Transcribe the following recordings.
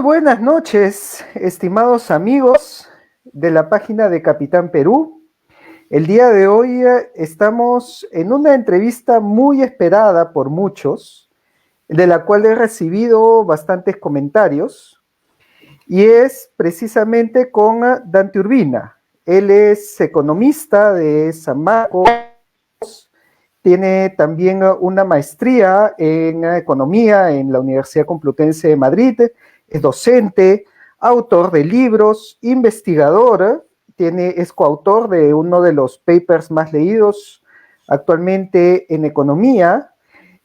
Muy buenas noches, estimados amigos de la página de Capitán Perú. El día de hoy estamos en una entrevista muy esperada por muchos, de la cual he recibido bastantes comentarios, y es precisamente con Dante Urbina. Él es economista de San Marcos, tiene también una maestría en economía en la Universidad Complutense de Madrid, es docente, autor de libros, investigador, es coautor de uno de los papers más leídos actualmente en economía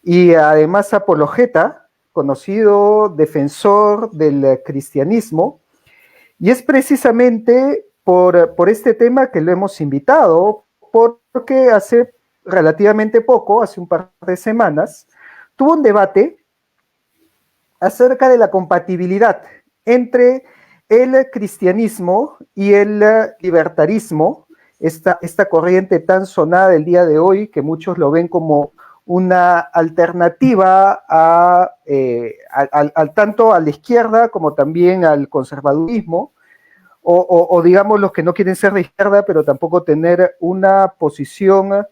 y además apologeta, conocido defensor del cristianismo, y es precisamente por este tema que lo hemos invitado, porque hace relativamente poco, hace un par de semanas, tuvo un debate acerca de la compatibilidad entre el cristianismo y el libertarismo, esta corriente tan sonada del día de hoy, que muchos lo ven como una alternativa tanto a la izquierda como también al conservadurismo, o digamos los que no quieren ser de izquierda, pero tampoco tener una posición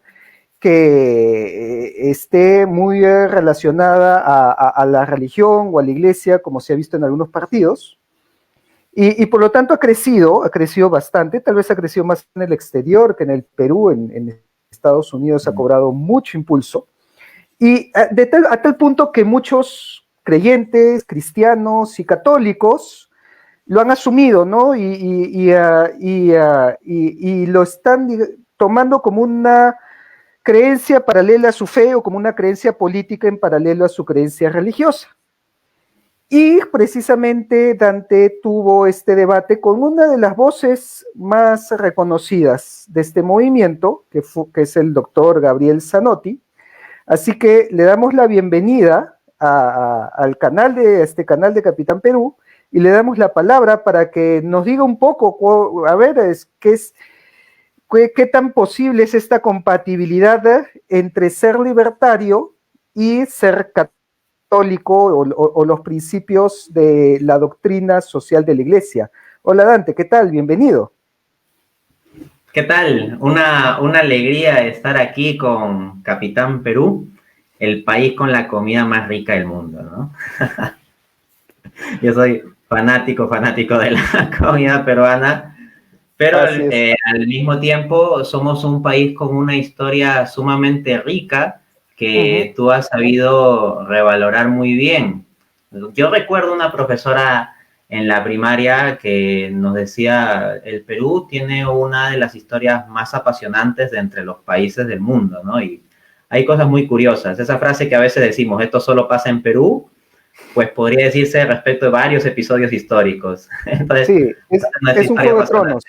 que esté muy relacionada a la religión o a la iglesia, como se ha visto en algunos partidos, y por lo tanto ha crecido bastante, tal vez ha crecido más en el exterior que en el Perú, en Estados Unidos ha cobrado mucho impulso, y a tal punto que muchos creyentes, cristianos y católicos lo han asumido, ¿no? Y lo están tomando como una creencia paralela a su fe o como una creencia política en paralelo a su creencia religiosa. Y precisamente Dante tuvo este debate con una de las voces más reconocidas de este movimiento, que es el doctor Gabriel Zanotti. Así que le damos la bienvenida al canal este canal de Capitán Perú y le damos la palabra para que nos diga un poco, a ver, ¿qué tan posible es esta compatibilidad entre ser libertario y ser católico o los principios de la doctrina social de la Iglesia? Hola Dante, ¿qué tal? Bienvenido. ¿Qué tal? Una alegría estar aquí con Capitán Perú, el país con la comida más rica del mundo, ¿no? Yo soy fanático de la comida peruana, pero al mismo tiempo somos un país con una historia sumamente rica que tú has sabido revalorar muy bien. Yo recuerdo una profesora en la primaria que nos decía, el Perú tiene una de las historias más apasionantes de entre los países del mundo, ¿no? Y hay cosas muy curiosas. Esa frase que a veces decimos, esto solo pasa en Perú, pues podría decirse respecto de varios episodios históricos. Entonces, sí, es un Juego de Tronos.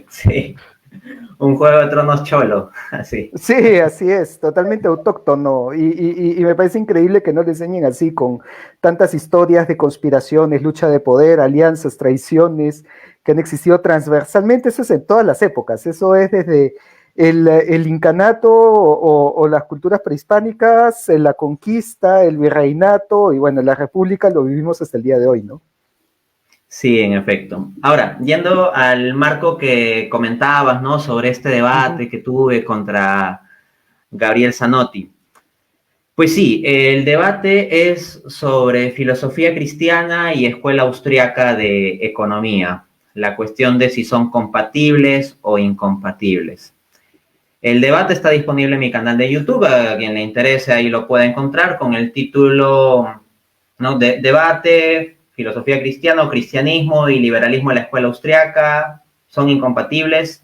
Sí, un Juego de Tronos cholo, así. Sí, así es, totalmente autóctono. Y me parece increíble que no le enseñen así, con tantas historias de conspiraciones, lucha de poder, alianzas, traiciones, que han existido transversalmente. Eso es en todas las épocas. Eso es desde el incanato o las culturas prehispánicas, la conquista, el virreinato, y bueno, la república lo vivimos hasta el día de hoy, ¿no? Sí, en efecto. Ahora, yendo al marco que comentabas, ¿no? Sobre este debate que tuve contra Gabriel Zanotti. Pues sí, el debate es sobre filosofía cristiana y escuela austriaca de economía. La cuestión de si son compatibles o incompatibles. El debate está disponible en mi canal de YouTube. A quien le interese ahí lo puede encontrar con el título, ¿no? Debate, filosofía cristiana o cristianismo y liberalismo en la escuela austriaca son incompatibles.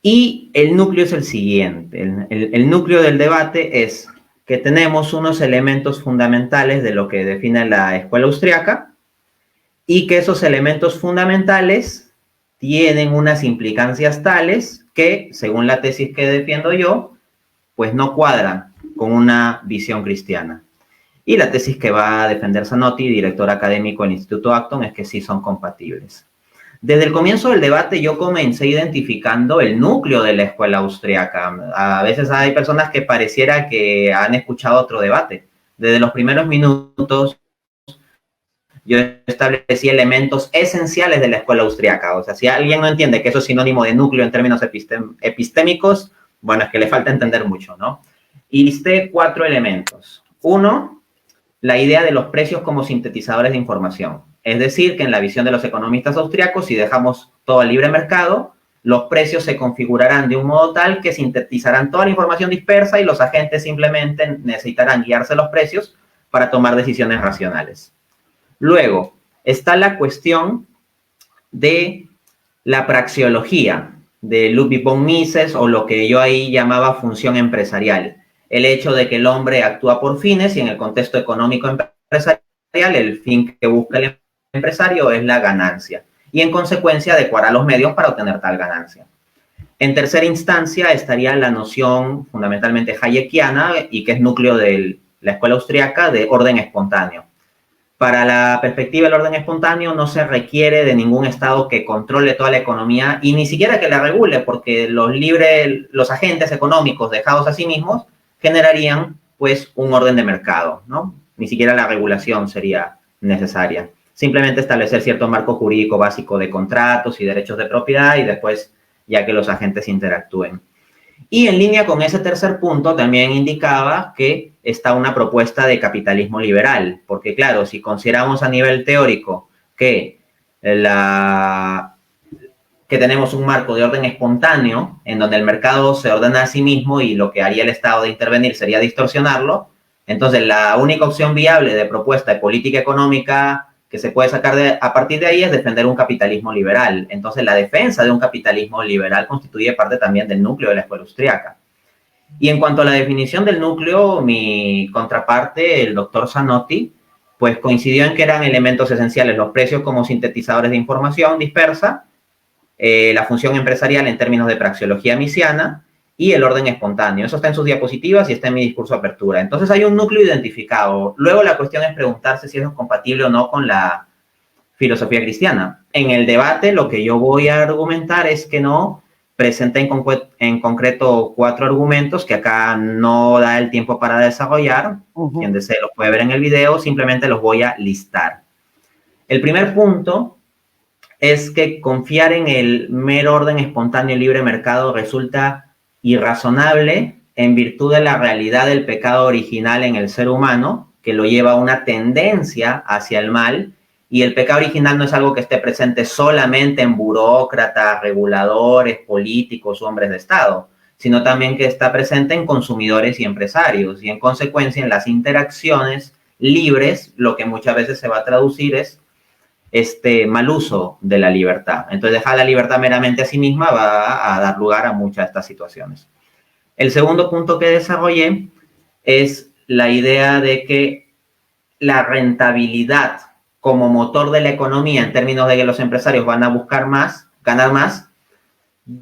Y el núcleo es el siguiente. El núcleo del debate es que tenemos unos elementos fundamentales de lo que define la escuela austriaca y que esos elementos fundamentales tienen unas implicancias tales que, según la tesis que defiendo yo, pues no cuadran con una visión cristiana. Y la tesis que va a defender Zanotti, director académico del Instituto Acton, es que sí son compatibles. Desde el comienzo del debate yo comencé identificando el núcleo de la escuela austriaca. A veces hay personas que pareciera que han escuchado otro debate. desde los primeros minutos, yo establecí elementos esenciales de la escuela austriaca. O sea, si alguien no entiende que eso es sinónimo de núcleo en términos epistémicos, bueno, es que le falta entender mucho, ¿no? Y listé 4 elementos. 1, la idea de los precios como sintetizadores de información. Es decir, que en la visión de los economistas austriacos, si dejamos todo al libre mercado, los precios se configurarán de un modo tal que sintetizarán toda la información dispersa y los agentes simplemente necesitarán guiarse los precios para tomar decisiones racionales. Luego, está la cuestión de la praxeología de Ludwig von Mises, o lo que yo ahí llamaba función empresarial. El hecho de que el hombre actúa por fines y en el contexto económico empresarial, el fin que busca el empresario es la ganancia. Y en consecuencia adecuará los medios para obtener tal ganancia. En tercera instancia estaría la noción fundamentalmente hayekiana y que es núcleo de la escuela austriaca de orden espontáneo. Para la perspectiva del orden espontáneo no se requiere de ningún Estado que controle toda la economía y ni siquiera que la regule, porque los agentes económicos dejados a sí mismos generarían pues un orden de mercado, ¿no? Ni siquiera la regulación sería necesaria. Simplemente establecer cierto marco jurídico básico de contratos y derechos de propiedad y después ya que los agentes interactúen. Y en línea con ese tercer punto también indicaba que está una propuesta de capitalismo liberal, porque claro, si consideramos a nivel teórico que tenemos un marco de orden espontáneo en donde el mercado se ordena a sí mismo y lo que haría el Estado de intervenir sería distorsionarlo, entonces la única opción viable de propuesta de política económica que se puede sacar a partir de ahí es defender un capitalismo liberal. Entonces, la defensa de un capitalismo liberal constituye parte también del núcleo de la escuela austriaca. Y en cuanto a la definición del núcleo, mi contraparte, el doctor Zanotti, pues coincidió en que eran elementos esenciales los precios como sintetizadores de información dispersa, la función empresarial en términos de praxeología misiana y el orden espontáneo. Eso está en sus diapositivas y está en mi discurso de apertura. Entonces hay un núcleo identificado. Luego la cuestión es preguntarse si eso es compatible o no con la filosofía cristiana. En el debate lo que yo voy a argumentar es que no. Presenté en concreto 4 argumentos que acá no da el tiempo para desarrollar. Quien desee los puede ver en el video, simplemente los voy a listar. El primer punto es que confiar en el mero orden espontáneo y libre mercado resulta irrazonable en virtud de la realidad del pecado original en el ser humano, que lo lleva a una tendencia hacia el mal, y el pecado original no es algo que esté presente solamente en burócratas, reguladores, políticos o hombres de Estado, sino también que está presente en consumidores y empresarios, y en consecuencia en las interacciones libres, lo que muchas veces se va a traducir es este mal uso de la libertad. Entonces, dejar la libertad meramente a sí misma va a dar lugar a muchas de estas situaciones. El segundo punto que desarrollé es la idea de que la rentabilidad como motor de la economía, en términos de que los empresarios van a buscar más, ganar más,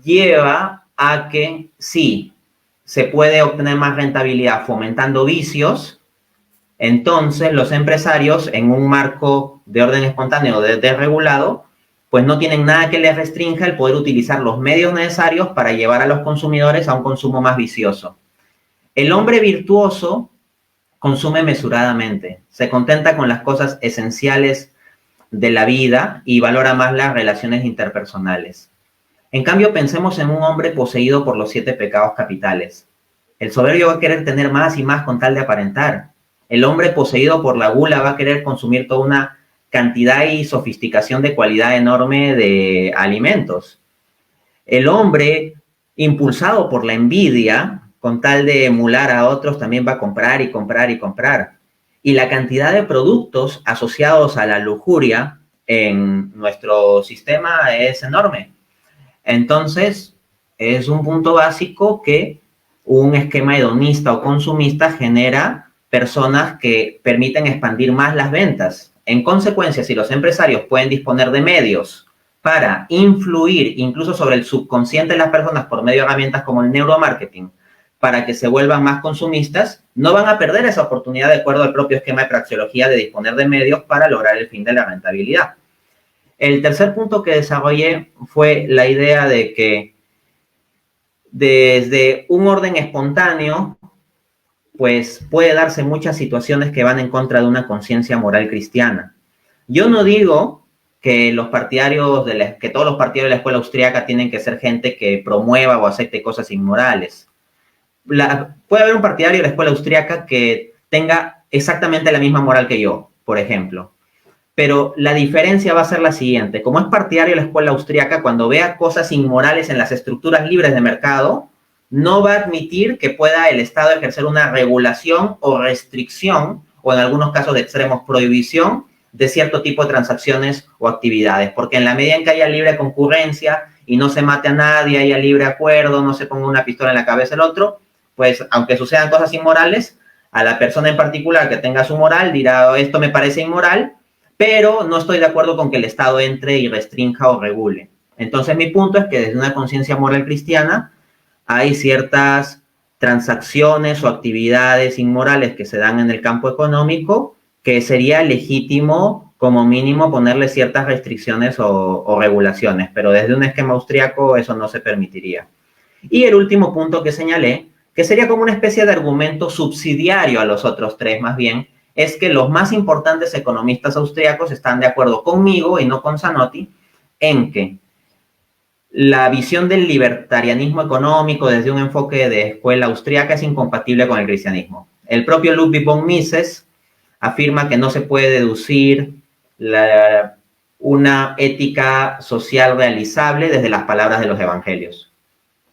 lleva a que sí, se puede obtener más rentabilidad fomentando vicios. Entonces, los empresarios, en un marco de orden espontáneo desregulado, pues no tienen nada que les restrinja el poder utilizar los medios necesarios para llevar a los consumidores a un consumo más vicioso. El hombre virtuoso consume mesuradamente, se contenta con las cosas esenciales de la vida y valora más las relaciones interpersonales. En cambio, pensemos en un hombre poseído por los 7 pecados capitales. El soberbio va a querer tener más y más con tal de aparentar. El hombre poseído por la gula va a querer consumir toda una cantidad y sofisticación de cualidad enorme de alimentos. El hombre impulsado por la envidia, con tal de emular a otros, también va a comprar y comprar y comprar. Y la cantidad de productos asociados a la lujuria en nuestro sistema es enorme. Entonces, es un punto básico que un esquema hedonista o consumista genera personas que permiten expandir más las ventas. En consecuencia, si los empresarios pueden disponer de medios para influir incluso sobre el subconsciente de las personas por medio de herramientas como el neuromarketing, para que se vuelvan más consumistas, no van a perder esa oportunidad de acuerdo al propio esquema de praxeología de disponer de medios para lograr el fin de la rentabilidad. El tercer punto que desarrollé fue la idea de que desde un orden espontáneo pues puede darse muchas situaciones que van en contra de una conciencia moral cristiana. Yo no digo que los partidarios que todos los partidarios de la escuela austríaca tienen que ser gente que promueva o acepte cosas inmorales. Puede haber un partidario de la escuela austríaca que tenga exactamente la misma moral que yo, por ejemplo. Pero la diferencia va a ser la siguiente. Como es partidario de la escuela austríaca, cuando vea cosas inmorales en las estructuras libres de mercado, no va a admitir que pueda el Estado ejercer una regulación o restricción, o en algunos casos de extremos, prohibición de cierto tipo de transacciones o actividades. Porque en la medida en que haya libre concurrencia y no se mate a nadie, haya libre acuerdo, no se ponga una pistola en la cabeza del otro, pues aunque sucedan cosas inmorales, a la persona en particular que tenga su moral dirá, esto me parece inmoral, pero no estoy de acuerdo con que el Estado entre y restrinja o regule. Entonces mi punto es que desde una conciencia moral cristiana hay ciertas transacciones o actividades inmorales que se dan en el campo económico que sería legítimo como mínimo ponerle ciertas restricciones o regulaciones, pero desde un esquema austríaco eso no se permitiría. Y el último punto que señalé, que sería como una especie de argumento subsidiario a los otros tres más bien, es que los más importantes economistas austríacos están de acuerdo conmigo y no con Zanotti en que la visión del libertarianismo económico desde un enfoque de escuela austríaca es incompatible con el cristianismo. El propio Ludwig von Mises afirma que no se puede deducir una ética social realizable desde las palabras de los evangelios.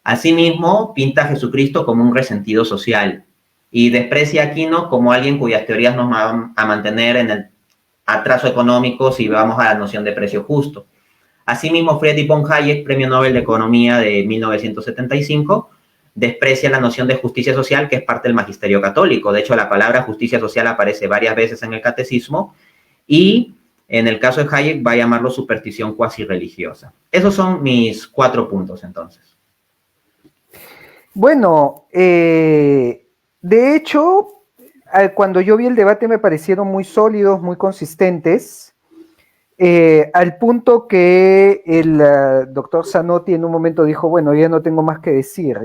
Asimismo, pinta a Jesucristo como un resentido social y desprecia a Aquino como alguien cuyas teorías nos van a mantener en el atraso económico si vamos a la noción de precio justo. Asimismo, Friedrich von Hayek, Premio Nobel de Economía de 1975, desprecia la noción de justicia social, que es parte del magisterio católico. De hecho, la palabra justicia social aparece varias veces en el catecismo y en el caso de Hayek va a llamarlo superstición cuasi religiosa. Esos son mis 4 puntos, entonces. Bueno, de hecho, cuando yo vi el debate me parecieron muy sólidos, muy consistentes, al punto que el doctor Zanotti en un momento dijo, bueno, ya no tengo más que decir,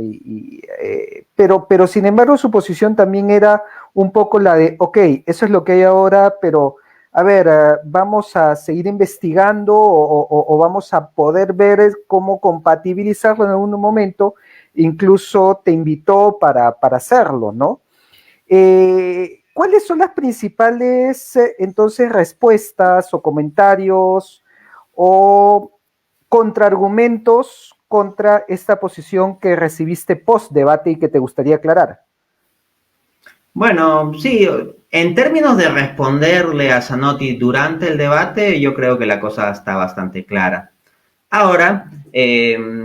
pero sin embargo su posición también era un poco la de, ok, eso es lo que hay ahora, pero a ver, vamos a seguir investigando o vamos a poder ver cómo compatibilizarlo en algún momento, incluso te invitó para hacerlo, ¿no? ¿Cuáles son las principales, entonces, respuestas o comentarios o contraargumentos contra esta posición que recibiste post-debate y que te gustaría aclarar? Bueno, sí, en términos de responderle a Zanotti durante el debate, yo creo que la cosa está bastante clara. Ahora,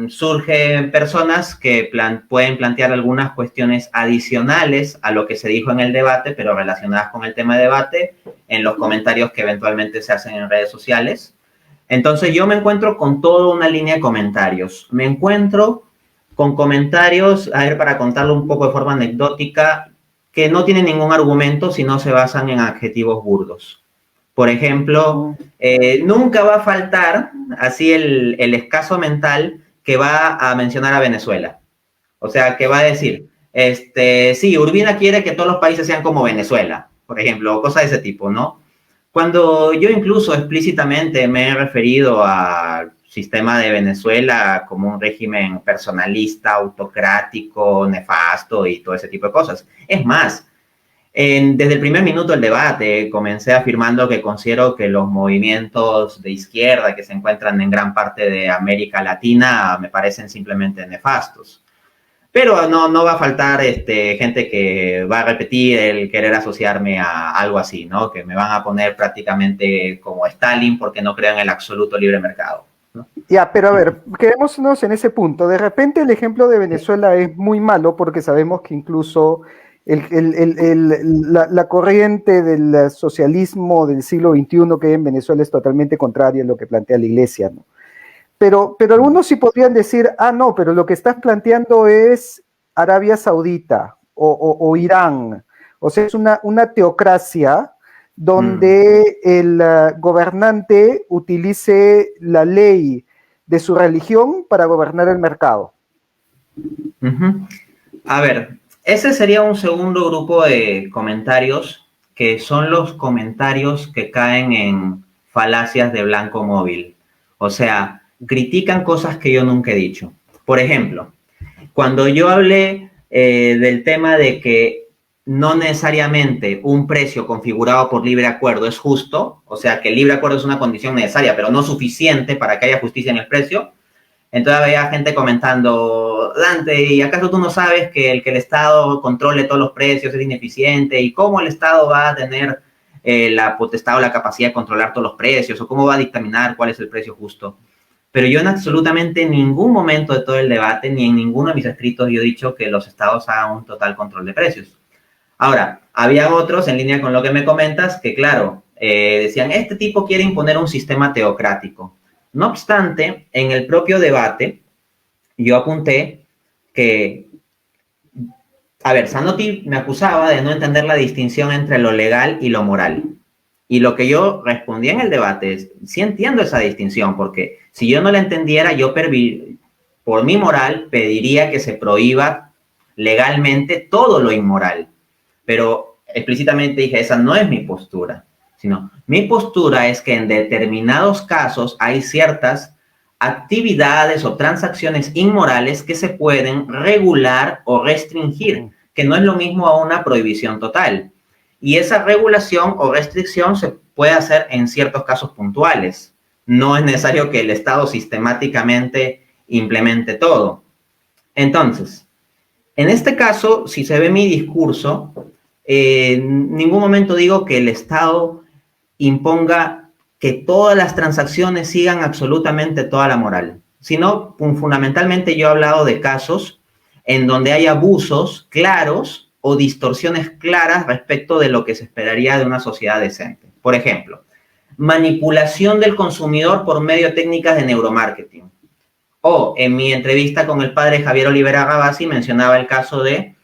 surgen personas que pueden plantear algunas cuestiones adicionales a lo que se dijo en el debate, pero relacionadas con el tema de debate, en los comentarios que eventualmente se hacen en redes sociales. Entonces, yo me encuentro con toda una línea de comentarios. Me encuentro con comentarios, a ver, para contarlo un poco de forma anecdótica, que no tienen ningún argumento, sino se basan en adjetivos burdos. Por ejemplo, nunca va a faltar así el escaso mental que va a mencionar a Venezuela. O sea, que va a decir, sí, Urbina quiere que todos los países sean como Venezuela, por ejemplo, o cosas de ese tipo, ¿no? Cuando yo incluso explícitamente me he referido al sistema de Venezuela como un régimen personalista, autocrático, nefasto y todo ese tipo de cosas. Es más, desde el primer minuto del debate comencé afirmando que considero que los movimientos de izquierda que se encuentran en gran parte de América Latina me parecen simplemente nefastos. Pero no va a faltar gente que va a repetir el querer asociarme a algo así, ¿no? Que me van a poner prácticamente como Stalin porque no creo en el absoluto libre mercado, ¿no? Ya, pero a ver, quedémonos en ese punto. De repente el ejemplo de Venezuela es muy malo porque sabemos que incluso la corriente del socialismo del siglo XXI que hay en Venezuela es totalmente contraria a lo que plantea la Iglesia, ¿no? Pero algunos sí podrían decir, no, pero lo que estás planteando es Arabia Saudita o Irán. O sea, es una teocracia donde el gobernante utilice la ley de su religión para gobernar el mercado. A ver, ese sería un segundo grupo de comentarios, que son los comentarios que caen en falacias de blanco móvil. O sea, critican cosas que yo nunca he dicho. Por ejemplo, cuando yo hablé del tema de que no necesariamente un precio configurado por libre acuerdo es justo, o sea, que el libre acuerdo es una condición necesaria, pero no suficiente para que haya justicia en el precio, entonces había gente comentando, Dante, ¿y acaso tú no sabes que el Estado controle todos los precios es ineficiente? ¿Y cómo el Estado va a tener la potestad o la capacidad de controlar todos los precios? ¿O cómo va a dictaminar cuál es el precio justo? Pero yo en absolutamente ningún momento de todo el debate, ni en ninguno de mis escritos, yo he dicho que los estados hagan un total control de precios. Ahora, había otros, en línea con lo que me comentas, que claro, decían, este tipo quiere imponer un sistema teocrático. No obstante, en el propio debate, yo apunté que, a ver, Zanotti me acusaba de no entender la distinción entre lo legal y lo moral. Y lo que yo respondí en el debate es, sí entiendo esa distinción, porque si yo no la entendiera, yo por mi moral pediría que se prohíba legalmente todo lo inmoral. Pero explícitamente dije, esa no es mi postura, sino mi postura es que en determinados casos hay ciertas actividades o transacciones inmorales que se pueden regular o restringir, que no es lo mismo a una prohibición total. Y esa regulación o restricción se puede hacer en ciertos casos puntuales. No es necesario que el Estado sistemáticamente implemente todo. Entonces, en este caso, si se ve mi discurso, en ningún momento digo que el Estado imponga que todas las transacciones sigan absolutamente toda la moral, sino fundamentalmente yo he hablado de casos en donde hay abusos claros o distorsiones claras respecto de lo que se esperaría de una sociedad decente. Por ejemplo, manipulación del consumidor por medio de técnicas de neuromarketing. O en mi entrevista con el padre Javier Olivera Gabasi mencionaba el caso de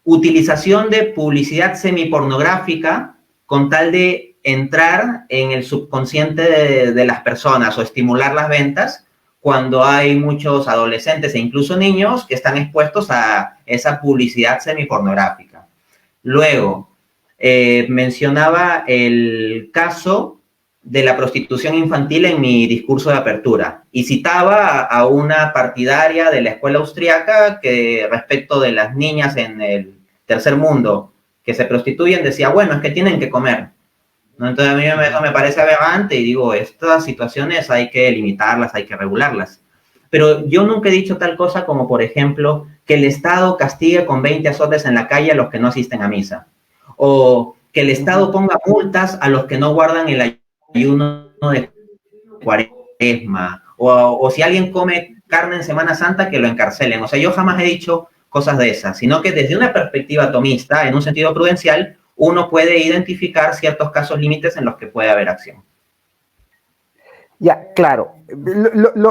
utilización de publicidad semipornográfica con tal de entrar en el subconsciente de las personas o estimular las ventas cuando hay muchos adolescentes e incluso niños que están expuestos a esa publicidad semipornográfica. Luego, mencionaba el caso de la prostitución infantil en mi discurso de apertura y citaba a una partidaria de la escuela austriaca que respecto de las niñas en el tercer mundo que se prostituyen decía, bueno, es que tienen que comer, ¿no? Entonces a mí eso me parece aberrante y digo, estas situaciones hay que limitarlas, hay que regularlas. Pero yo nunca he dicho tal cosa como, por ejemplo, que el Estado castigue con 20 azotes en la calle a los que no asisten a misa. O que el Estado ponga multas a los que no guardan el ayuno de Cuaresma, o si alguien come carne en Semana Santa, que lo encarcelen. O sea, yo jamás he dicho cosas de esas, sino que desde una perspectiva atomista, en un sentido prudencial, uno puede identificar ciertos casos límites en los que puede haber acción. Ya, claro.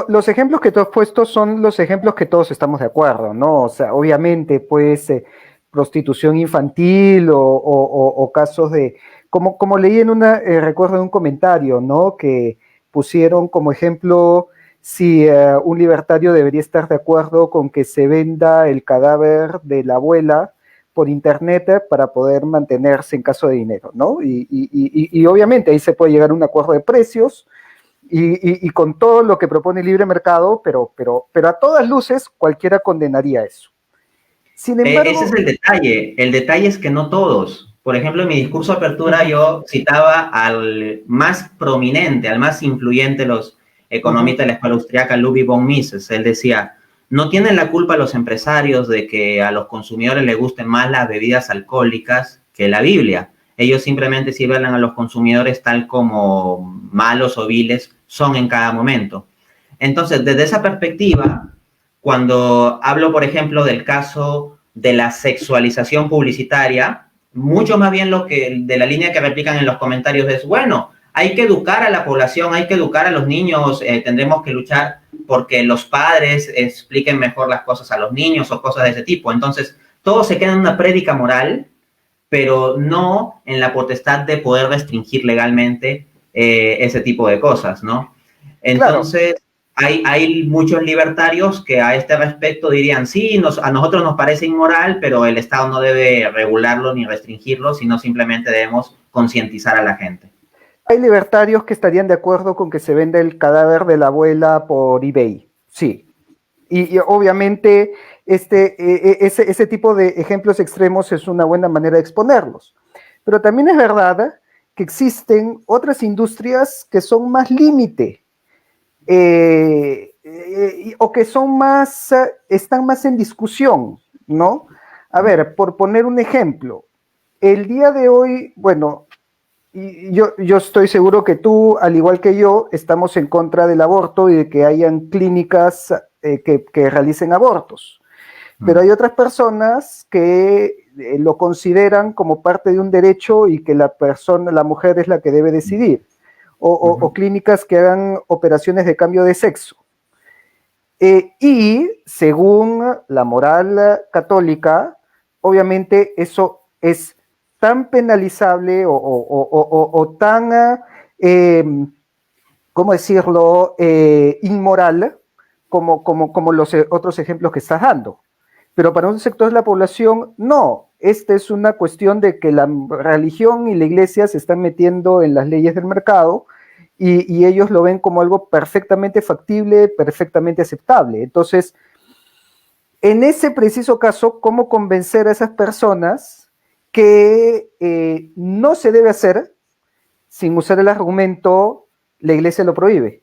Los ejemplos que tú has puesto son los ejemplos que todos estamos de acuerdo, ¿no? O sea, obviamente, pues, prostitución infantil o casos de, como leí en recuerdo en un comentario, ¿no? Que pusieron como ejemplo si un libertario debería estar de acuerdo con que se venda el cadáver de la abuela por internet para poder mantenerse en caso de dinero, ¿no? Y obviamente ahí se puede llegar a un acuerdo de precios y con todo lo que propone el libre mercado, pero a todas luces cualquiera condenaría eso. Sin embargo, ese es el detalle es que no todos. Por ejemplo, en mi discurso de apertura yo citaba al más prominente, al más influyente de los economistas de la escuela austriaca, Ludwig von Mises. Él decía, no tienen la culpa los empresarios de que a los consumidores les gusten más las bebidas alcohólicas que la Biblia. Ellos simplemente sirven a los consumidores tal como malos o viles son en cada momento. Entonces, desde esa perspectiva, cuando hablo, por ejemplo, del caso de la sexualización publicitaria, mucho más bien lo que de la línea que replican en los comentarios es, bueno, hay que educar a la población, hay que educar a los niños, tendremos que luchar porque los padres expliquen mejor las cosas a los niños o cosas de ese tipo. Entonces, todo se queda en una prédica moral, pero no en la potestad de poder restringir legalmente ese tipo de cosas, ¿no? Entonces, hay muchos libertarios que a este respecto dirían, sí, a nosotros nos parece inmoral, pero el Estado no debe regularlo ni restringirlo, sino simplemente debemos concientizar a la gente. Hay libertarios que estarían de acuerdo con que se venda el cadáver de la abuela por eBay, sí. Y obviamente ese tipo de ejemplos extremos es una buena manera de exponerlos. Pero también es verdad que existen otras industrias que son más límite o que son más, están más en discusión, ¿no? A ver, por poner un ejemplo, el día de hoy, bueno, yo estoy seguro que tú, al igual que yo, estamos en contra del aborto y de que hayan clínicas que realicen abortos. Pero hay otras personas que lo consideran como parte de un derecho y que la mujer es la que debe decidir. O clínicas que hagan operaciones de cambio de sexo. Y según la moral católica, obviamente eso es tan penalizable o tan, ¿cómo decirlo?, inmoral como los otros ejemplos que estás dando. Pero para un sector de la población, no. Esta es una cuestión de que la religión y la iglesia se están metiendo en las leyes del mercado y ellos lo ven como algo perfectamente factible, perfectamente aceptable. Entonces, en ese preciso caso, ¿cómo convencer a esas personas que no se debe hacer sin usar el argumento la iglesia lo prohíbe?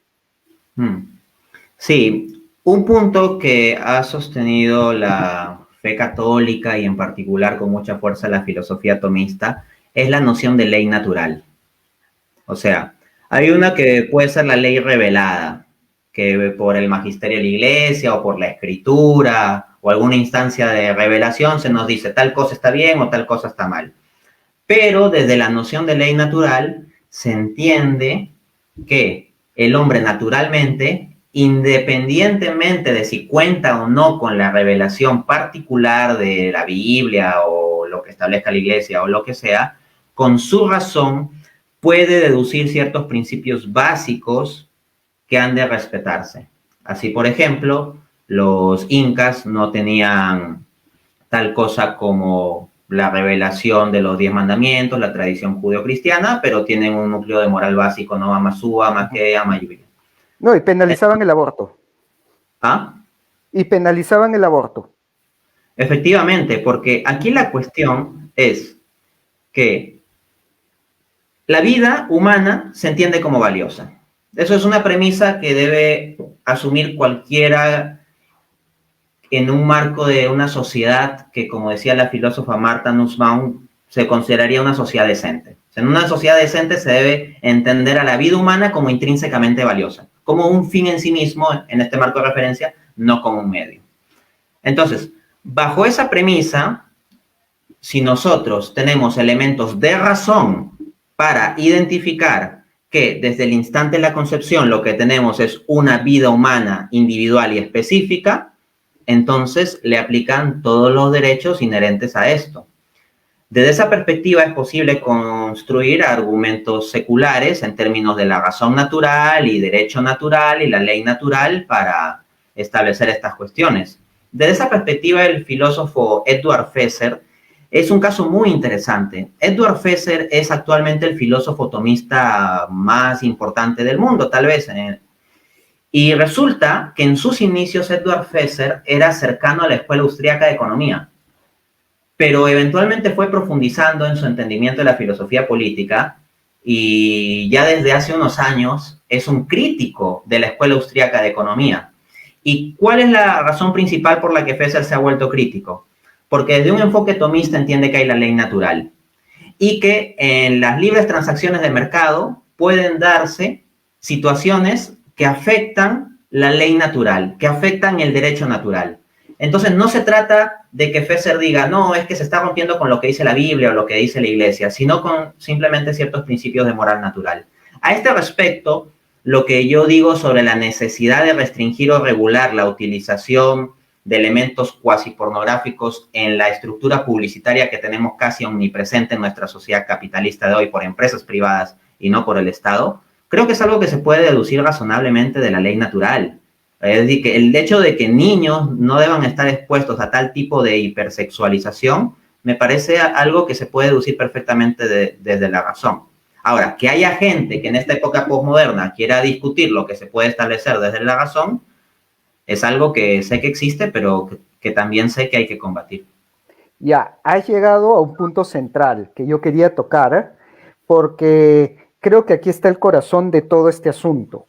Sí, un punto que ha sostenido la fe católica y en particular con mucha fuerza la filosofía tomista es la noción de ley natural. O sea, hay una que puede ser la ley revelada, que por el magisterio de la iglesia o por la escritura o alguna instancia de revelación se nos dice tal cosa está bien o tal cosa está mal. Pero desde la noción de ley natural se entiende que el hombre naturalmente, independientemente de si cuenta o no con la revelación particular de la Biblia o lo que establezca la iglesia o lo que sea, con su razón puede deducir ciertos principios básicos que han de respetarse. Así, por ejemplo, los incas no tenían tal cosa como la revelación de los 10 mandamientos, la tradición judeocristiana, pero tienen un núcleo de moral básico, no Amasúa, Maquea, Mayuya. No, y penalizaban el aborto. ¿Ah? Y penalizaban el aborto. Efectivamente, porque aquí la cuestión es que la vida humana se entiende como valiosa. Eso es una premisa que debe asumir cualquiera en un marco de una sociedad que, como decía la filósofa Martha Nussbaum, se consideraría una sociedad decente. O sea, en una sociedad decente se debe entender a la vida humana como intrínsecamente valiosa, como un fin en sí mismo, en este marco de referencia, no como un medio. Entonces, bajo esa premisa, si nosotros tenemos elementos de razón para identificar que desde el instante de la concepción lo que tenemos es una vida humana individual y específica, entonces le aplican todos los derechos inherentes a esto. Desde esa perspectiva es posible construir argumentos seculares en términos de la razón natural y derecho natural y la ley natural para establecer estas cuestiones. Desde esa perspectiva, el filósofo Edward Fesser es un caso muy interesante. Edward Fesser es actualmente el filósofo tomista más importante del mundo, tal vez. Y resulta que en sus inicios Edward Fesser era cercano a la Escuela Austríaca de Economía, pero eventualmente fue profundizando en su entendimiento de la filosofía política y ya desde hace unos años es un crítico de la Escuela Austríaca de Economía. ¿Y cuál es la razón principal por la que Fesser se ha vuelto crítico? Porque desde un enfoque tomista entiende que hay la ley natural y que en las libres transacciones de mercado pueden darse situaciones que afectan la ley natural, que afectan el derecho natural. Entonces no se trata de que Fesser diga, no, es que se está rompiendo con lo que dice la Biblia o lo que dice la Iglesia, sino con simplemente ciertos principios de moral natural. A este respecto, lo que yo digo sobre la necesidad de restringir o regular la utilización de elementos cuasi pornográficos en la estructura publicitaria que tenemos casi omnipresente en nuestra sociedad capitalista de hoy por empresas privadas y no por el Estado, creo que es algo que se puede deducir razonablemente de la ley natural. Es decir, que el hecho de que niños no deban estar expuestos a tal tipo de hipersexualización me parece algo que se puede deducir perfectamente desde la razón. Ahora, que haya gente que en esta época posmoderna quiera discutir lo que se puede establecer desde la razón, es algo que sé que existe, pero que también sé que hay que combatir. Ya, has llegado a un punto central que yo quería tocar, porque creo que aquí está el corazón de todo este asunto.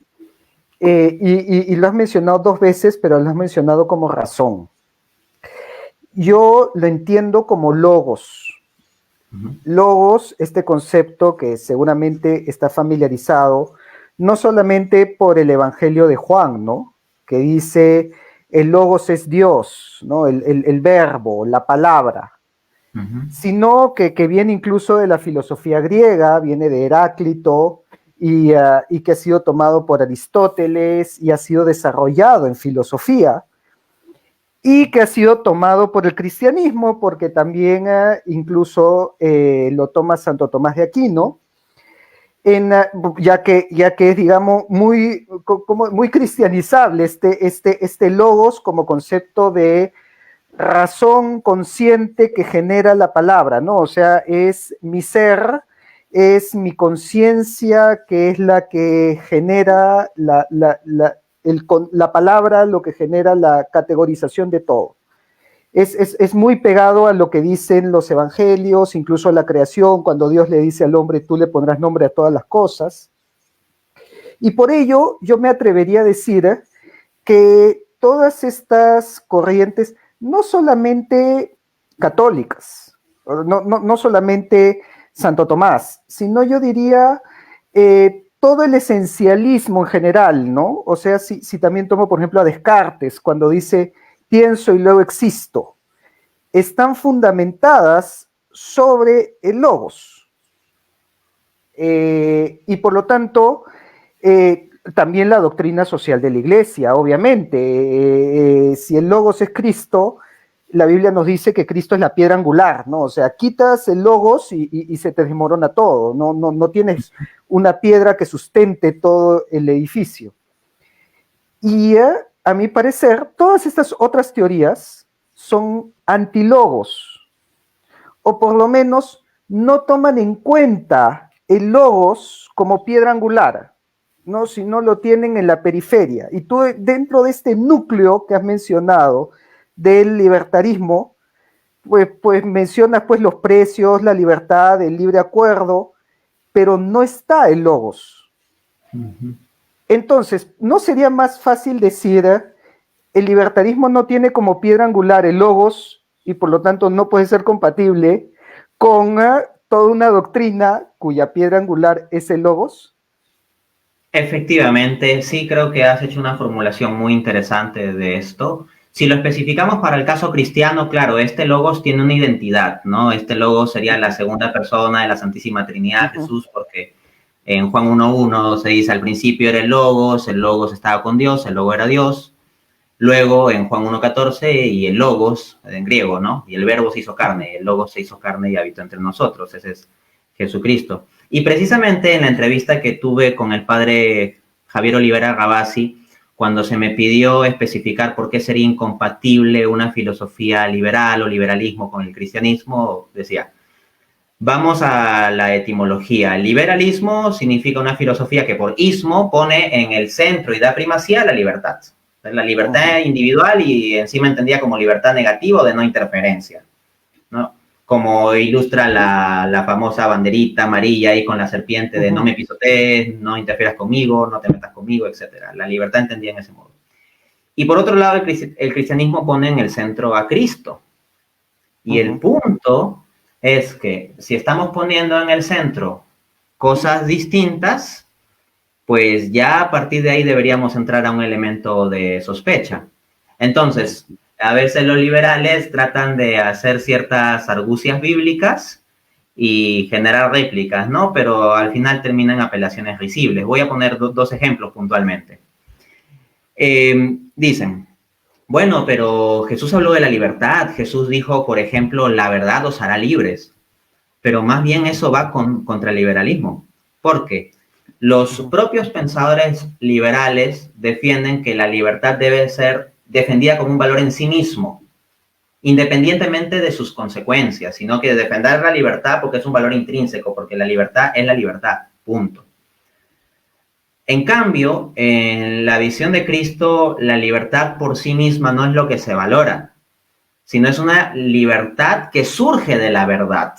Y lo has mencionado 2 veces, pero lo has mencionado como razón. Yo lo entiendo como logos. Logos, este concepto que seguramente está familiarizado, no solamente por el Evangelio de Juan, ¿no? Que dice, el logos es Dios, ¿no? El verbo, la palabra. Sino que viene incluso de la filosofía griega, viene de Heráclito, y que ha sido tomado por Aristóteles y ha sido desarrollado en filosofía, y que ha sido tomado por el cristianismo, porque también incluso lo toma Santo Tomás de Aquino, ya que es, digamos, muy cristianizable este logos como concepto de razón consciente que genera la palabra, ¿no? O sea, es mi ser, es mi conciencia que es la que genera la palabra, lo que genera la categorización de todo. Es muy pegado a lo que dicen los evangelios, incluso a la creación, cuando Dios le dice al hombre, tú le pondrás nombre a todas las cosas. Y por ello, yo me atrevería a decir que todas estas corrientes, no solamente católicas, no solamente Santo Tomás, sino yo diría todo el esencialismo en general, ¿no? O sea, si también tomo, por ejemplo, a Descartes, cuando dice, pienso y luego existo, están fundamentadas sobre el logos. Y por lo tanto, también la doctrina social de la Iglesia, obviamente. Si el logos es Cristo, la Biblia nos dice que Cristo es la piedra angular, ¿no? O sea, quitas el logos y se te desmorona todo, no tienes una piedra que sustente todo el edificio. Y a mi parecer, todas estas otras teorías son antilogos, o por lo menos no toman en cuenta el logos como piedra angular, ¿no? Si no lo tienen en la periferia. Y tú, dentro de este núcleo que has mencionado del libertarismo, pues mencionas pues los precios, la libertad, el libre acuerdo, pero no está el logos. Entonces, ¿no sería más fácil decir el libertarismo no tiene como piedra angular el logos y por lo tanto no puede ser compatible con toda una doctrina cuya piedra angular es el logos? Efectivamente, sí creo que has hecho una formulación muy interesante de esto. Si lo especificamos para el caso cristiano, claro, este logos tiene una identidad, ¿no? Este logos sería la segunda persona de la Santísima Trinidad, Jesús, porque en Juan 1.1 se dice al principio era el logos estaba con Dios, el logos era Dios. Luego en Juan 1.14 y el logos, en griego, ¿no? Y el verbo se hizo carne, el logos se hizo carne y habitó entre nosotros, ese es Jesucristo. Y precisamente en la entrevista que tuve con el padre Javier Olivera Gavassi, cuando se me pidió especificar por qué sería incompatible una filosofía liberal o liberalismo con el cristianismo, decía, vamos a la etimología. El liberalismo significa una filosofía que por ismo pone en el centro y da primacía a la libertad. La libertad individual y encima entendía como libertad negativa o de no interferencia, ¿no? Como ilustra la famosa banderita amarilla ahí con la serpiente de no me pisotees, no interfieras conmigo, no te metas conmigo, etc. La libertad entendida en ese modo. Y por otro lado, el cristianismo pone en el centro a Cristo. Y el punto es que si estamos poniendo en el centro cosas distintas, pues ya a partir de ahí deberíamos entrar a un elemento de sospecha. Entonces, a veces los liberales tratan de hacer ciertas argucias bíblicas y generar réplicas, ¿no? Pero al final terminan apelaciones risibles. Voy a poner dos ejemplos puntualmente. Dicen, bueno, pero Jesús habló de la libertad. Jesús dijo, por ejemplo, la verdad os hará libres. Pero más bien eso va contra el liberalismo. ¿Por qué? Los propios pensadores liberales defienden que la libertad debe ser defendida como un valor en sí mismo, independientemente de sus consecuencias, sino que defender la libertad porque es un valor intrínseco, porque la libertad es la libertad, punto. En cambio, en la visión de Cristo, la libertad por sí misma no es lo que se valora, sino es una libertad que surge de la verdad,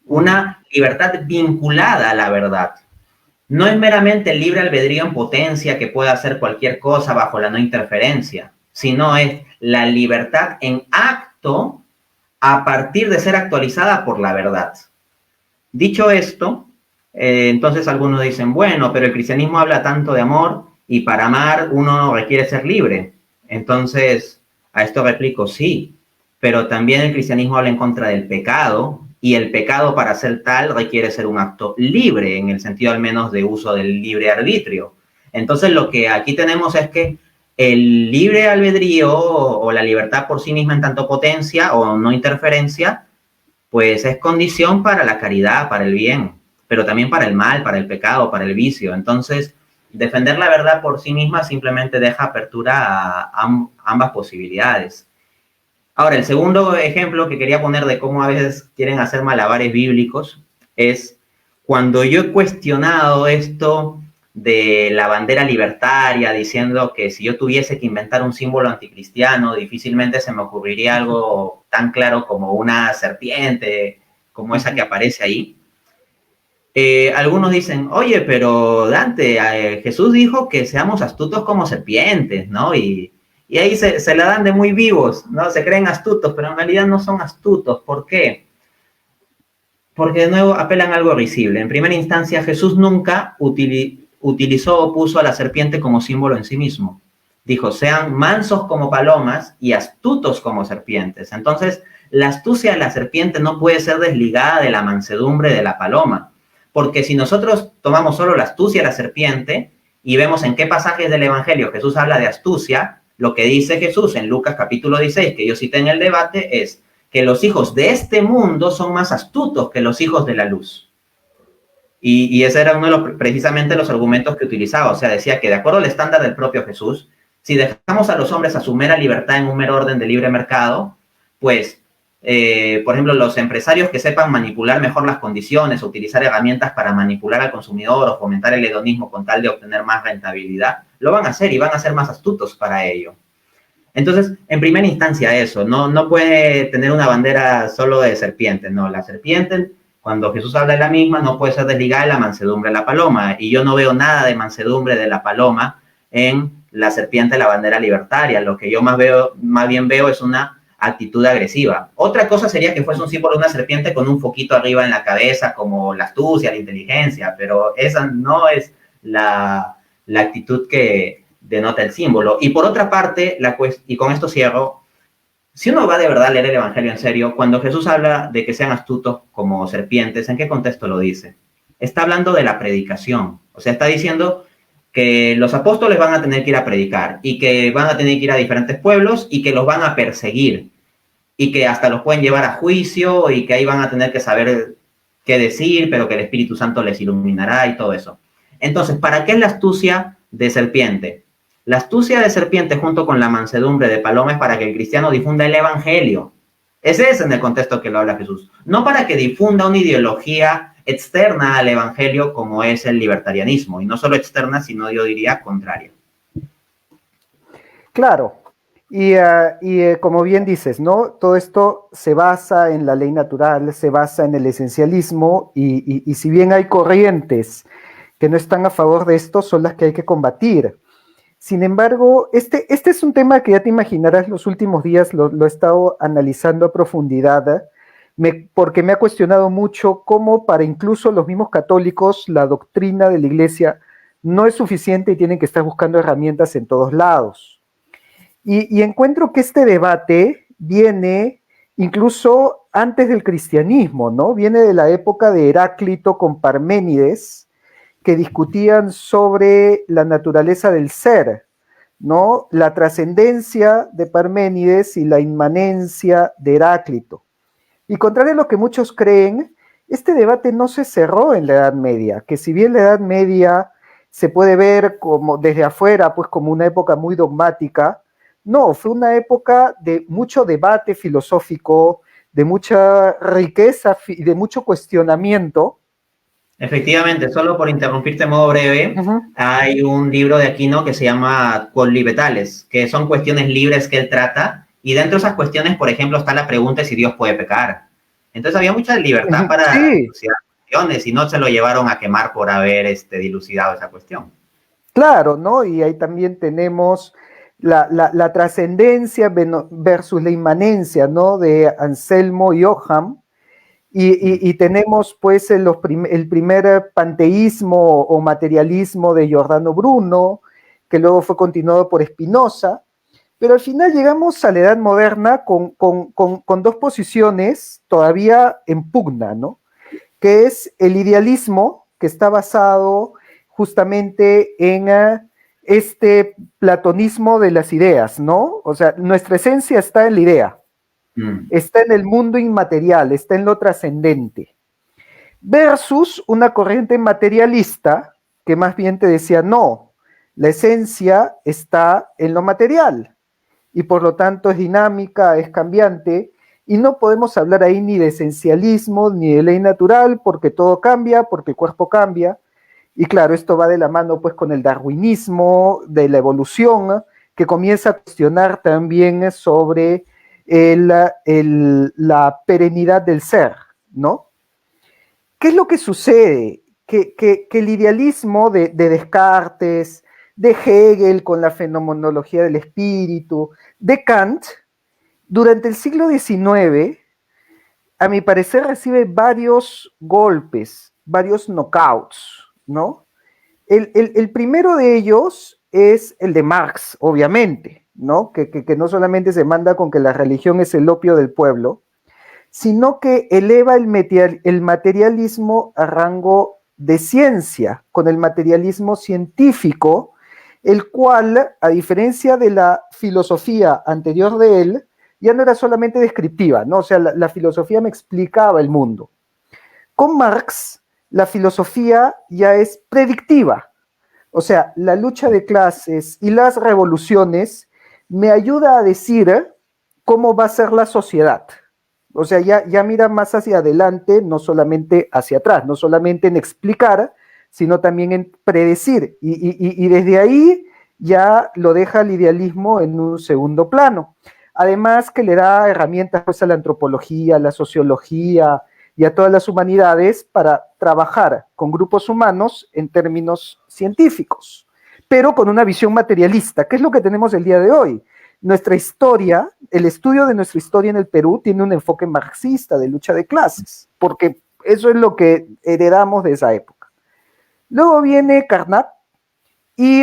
una libertad vinculada a la verdad. No es meramente el libre albedrío en potencia que pueda hacer cualquier cosa bajo la no interferencia, sino es la libertad en acto a partir de ser actualizada por la verdad. Dicho esto, entonces algunos dicen, bueno, pero el cristianismo habla tanto de amor y para amar uno requiere ser libre. Entonces, a esto replico, sí, pero también el cristianismo habla en contra del pecado y el pecado para ser tal requiere ser un acto libre, en el sentido al menos de uso del libre arbitrio. Entonces, lo que aquí tenemos es que el libre albedrío o la libertad por sí misma en tanto potencia o no interferencia, pues es condición para la caridad, para el bien, pero también para el mal, para el pecado, para el vicio. Entonces, defender la verdad por sí misma simplemente deja apertura a ambas posibilidades. Ahora, el segundo ejemplo que quería poner de cómo a veces quieren hacer malabares bíblicos es cuando yo he cuestionado esto de la bandera libertaria, diciendo que si yo tuviese que inventar un símbolo anticristiano, difícilmente se me ocurriría algo tan claro como una serpiente, como esa que aparece ahí. Algunos dicen, oye, pero Dante, Jesús dijo que seamos astutos como serpientes, ¿no? Y ahí se la dan de muy vivos, ¿no? Se creen astutos, pero en realidad no son astutos. ¿Por qué? Porque de nuevo apelan a algo risible. En primera instancia, Jesús nunca utilizó o puso a la serpiente como símbolo en sí mismo. Dijo, sean mansos como palomas y astutos como serpientes. Entonces, la astucia de la serpiente no puede ser desligada de la mansedumbre de la paloma. Porque si nosotros tomamos solo la astucia de la serpiente y vemos en qué pasajes del Evangelio Jesús habla de astucia, lo que dice Jesús en Lucas capítulo 16, que yo cité en el debate, es que los hijos de este mundo son más astutos que los hijos de la luz. Y ese era uno de los, precisamente los argumentos que utilizaba. O sea, decía que de acuerdo al estándar del propio Jesús, si dejamos a los hombres a su mera libertad en un mero orden de libre mercado, pues, por ejemplo, los empresarios que sepan manipular mejor las condiciones, utilizar herramientas para manipular al consumidor o fomentar el hedonismo con tal de obtener más rentabilidad, lo van a hacer y van a ser más astutos para ello. Entonces, en primera instancia eso, no puede tener una bandera solo de serpiente, no, la serpiente, cuando Jesús habla de la misma, no puede ser desligada de la mansedumbre de la paloma, y yo no veo nada de mansedumbre de la paloma en la serpiente, la bandera libertaria. Lo que yo más bien veo es una actitud agresiva. Otra cosa sería que fuese un símbolo de una serpiente con un foquito arriba en la cabeza, como la astucia, la inteligencia, pero esa no es la actitud que denota el símbolo. Y por otra parte, y con esto cierro, si uno va de verdad a leer el Evangelio en serio, cuando Jesús habla de que sean astutos como serpientes, ¿en qué contexto lo dice? Está hablando de la predicación. O sea, está diciendo que los apóstoles van a tener que ir a predicar y que van a tener que ir a diferentes pueblos y que los van a perseguir y que hasta los pueden llevar a juicio y que ahí van a tener que saber qué decir, pero que el Espíritu Santo les iluminará y todo eso. Entonces, ¿para qué es la astucia de serpiente? La astucia de serpiente junto con la mansedumbre de paloma es para que el cristiano difunda el evangelio. Ese es en el contexto que lo habla Jesús. No para que difunda una ideología externa al evangelio como es el libertarianismo. Y no solo externa, sino yo diría contraria. Claro. Y como bien dices, ¿no? Todo esto se basa en la ley natural, se basa en el esencialismo y si bien hay corrientes que no están a favor de esto, son las que hay que combatir. Sin embargo, este es un tema que ya te imaginarás, los últimos días lo he estado analizando a profundidad, porque me ha cuestionado mucho cómo para incluso los mismos católicos la doctrina de la Iglesia no es suficiente y tienen que estar buscando herramientas en todos lados. Y encuentro que este debate viene incluso antes del cristianismo, ¿no? Viene de la época de Heráclito con Parménides, que discutían sobre la naturaleza del ser, ¿no? La trascendencia de Parménides y la inmanencia de Heráclito. Y contrario a lo que muchos creen, este debate no se cerró en la Edad Media, que si bien la Edad Media se puede ver como desde afuera, pues como una época muy dogmática, no, fue una época de mucho debate filosófico, de mucha riqueza y de mucho cuestionamiento. Efectivamente, solo por interrumpirte de modo breve, Ujú. hay un libro de Aquino que se llama Quod Libetales, que son cuestiones libres que él trata, y dentro de esas cuestiones, por ejemplo, está la pregunta de si Dios puede pecar. Entonces había mucha libertad para Sí, dilucidar cuestiones y no se lo llevaron a quemar por haber dilucidado esa cuestión. claro, ¿no? Y ahí también tenemos la trascendencia versus la inmanencia, ¿no? De Anselmo y Ogham. Y tenemos pues el primer panteísmo o materialismo de Giordano Bruno, que luego fue continuado por Spinoza, pero al final llegamos a la Edad Moderna con dos posiciones todavía en pugna, ¿no? Que es el idealismo, que está basado justamente en este platonismo de las ideas, ¿no? O sea, nuestra esencia está en la idea, Mm. está en el mundo inmaterial, está en lo trascendente, versus una corriente materialista que más bien te decía, no, la esencia está en lo material y por lo tanto es dinámica, es cambiante, y no podemos hablar ahí ni de esencialismo ni de ley natural porque todo cambia, porque el cuerpo cambia, y claro, esto va de la mano pues con el darwinismo, de la evolución, que comienza a cuestionar también sobre la perenidad del ser, ¿no? ¿Qué es lo que sucede? Que el idealismo de Descartes, de Hegel con la fenomenología del espíritu, de Kant, durante el siglo XIX, a mi parecer recibe varios golpes, varios knockouts, ¿no? El primero de ellos es el de Marx, obviamente, ¿no? Que no solamente se manda con que la religión es el opio del pueblo, sino que eleva el materialismo a rango de ciencia, con el materialismo científico, el cual, a diferencia de la filosofía anterior de él, ya no era solamente descriptiva, ¿no? O sea, la filosofía me explicaba el mundo. Con Marx, la filosofía ya es predictiva, o sea, la lucha de clases y las revoluciones me ayuda a decir cómo va a ser la sociedad. O sea, ya mira más hacia adelante, no solamente hacia atrás, no solamente en explicar, sino también en predecir. Y desde ahí ya lo deja el idealismo en un segundo plano. Además que le da herramientas pues, a la antropología, a la sociología y a todas las humanidades para trabajar con grupos humanos en términos científicos, pero con una visión materialista, que es lo que tenemos el día de hoy. Nuestra historia, el estudio de nuestra historia en el Perú tiene un enfoque marxista de lucha de clases, porque eso es lo que heredamos de esa época. Luego viene Carnap y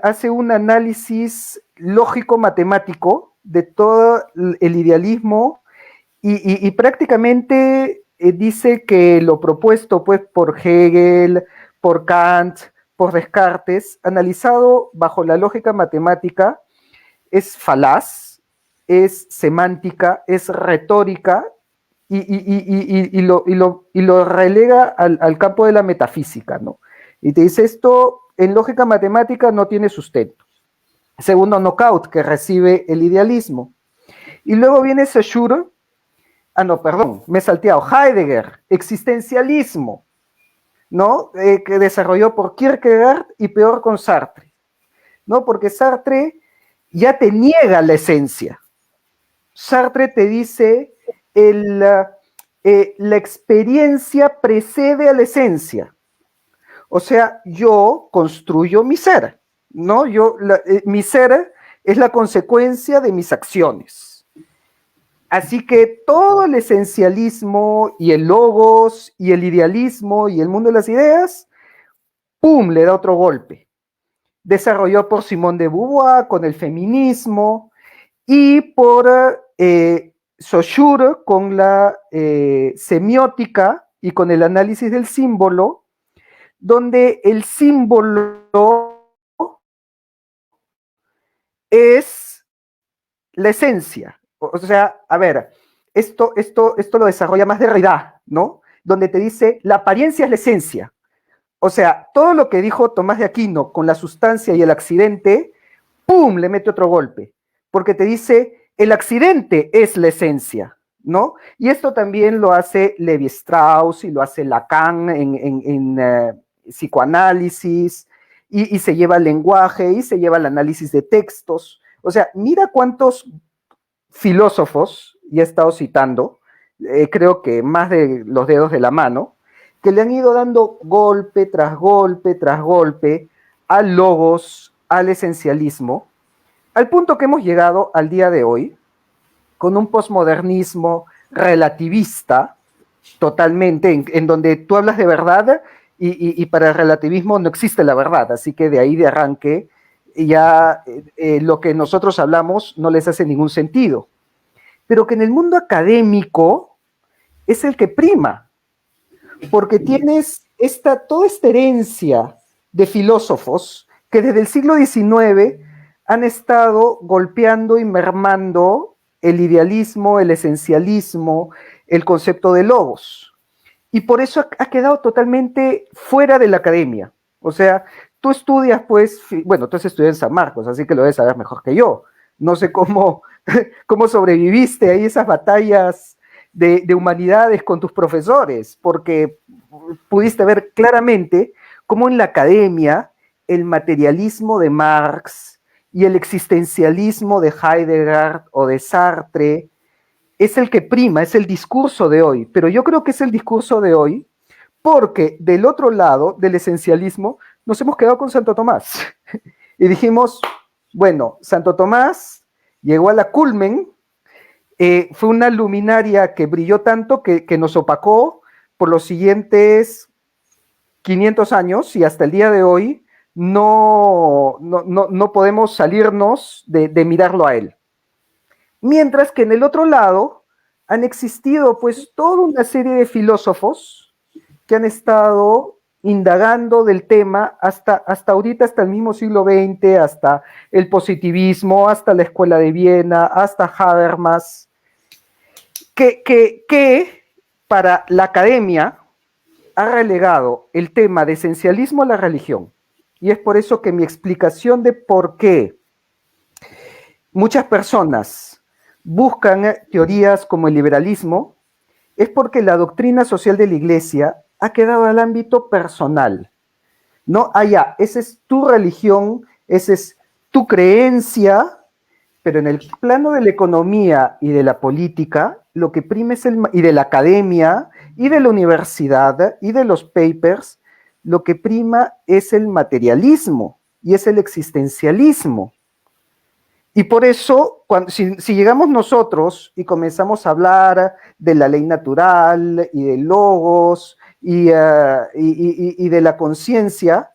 hace un análisis lógico-matemático de todo el idealismo y prácticamente dice que lo propuesto pues por Hegel, por Kant, por Descartes, analizado bajo la lógica matemática, es falaz, es semántica, es retórica y lo relega al campo de la metafísica, ¿no? Y te dice esto en lógica matemática no tiene sustento. Segundo knockout que recibe el idealismo. Y luego viene Saussure, no, perdón, me he salteado, Heidegger, existencialismo, ¿no? Que desarrolló por Kierkegaard y peor con Sartre, ¿no? Porque Sartre ya te niega la esencia. Sartre te dice, la experiencia precede a la esencia. O sea, yo construyo mi ser, ¿no? Mi ser es la consecuencia de mis acciones. Así que todo el esencialismo y el logos y el idealismo y el mundo de las ideas, ¡pum!, le da otro golpe. Desarrollado por Simone de Beauvoir con el feminismo y por Saussure con la semiótica y con el análisis del símbolo, donde el símbolo es la esencia. O sea, a ver, esto lo desarrolla más Derrida, ¿no? donde te dice, la apariencia es la esencia. O sea, todo lo que dijo Tomás de Aquino con la sustancia y el accidente, ¡pum!, le mete otro golpe, porque te dice, el accidente es la esencia, ¿no? Y esto también lo hace Levi Strauss y lo hace Lacan en psicoanálisis, y se lleva el lenguaje y se lleva el análisis de textos. O sea, mira cuántos filósofos, ya he estado citando, creo que más de los dedos de la mano, que le han ido dando golpe tras golpe tras golpe al logos, al esencialismo, al punto que hemos llegado al día de hoy, con un posmodernismo relativista, totalmente, en donde tú hablas de verdad y para el relativismo no existe la verdad, así que de ahí de arranque ya lo que nosotros hablamos no les hace ningún sentido. Pero que en el mundo académico es el que prima, porque tienes toda esta herencia de filósofos que desde el siglo XIX han estado golpeando y mermando el idealismo, el esencialismo, el concepto de logos. Y por eso ha quedado totalmente fuera de la academia. O sea, tú estudias, pues, bueno, tú has estudiado en San Marcos, así que lo debes saber mejor que yo. No sé cómo sobreviviste a esas batallas de humanidades con tus profesores, porque pudiste ver claramente cómo en la academia el materialismo de Marx y el existencialismo de Heidegger o de Sartre es el que prima, es el discurso de hoy. Pero yo creo que es el discurso de hoy porque del otro lado del esencialismo nos hemos quedado con Santo Tomás. Y dijimos, bueno, Santo Tomás llegó a la culmen, fue una luminaria que brilló tanto que nos opacó por los siguientes 500 años y hasta el día de hoy no podemos salirnos de mirarlo a él. Mientras que en el otro lado han existido pues toda una serie de filósofos que han estado indagando del tema hasta ahorita, hasta el mismo siglo XX, hasta el positivismo, hasta la Escuela de Viena, hasta Habermas, que para la academia ha relegado el tema de esencialismo a la religión. Y es por eso que mi explicación de por qué muchas personas buscan teorías como el liberalismo es porque la doctrina social de la Iglesia ha quedado al ámbito personal. No, ya, esa es tu religión, esa es tu creencia, pero en el plano de la economía y de la política, lo que prima es y de la academia, y de la universidad, y de los papers, lo que prima es el materialismo, y es el existencialismo. Y por eso, si llegamos nosotros y comenzamos a hablar de la ley natural, y de logos, y de la conciencia,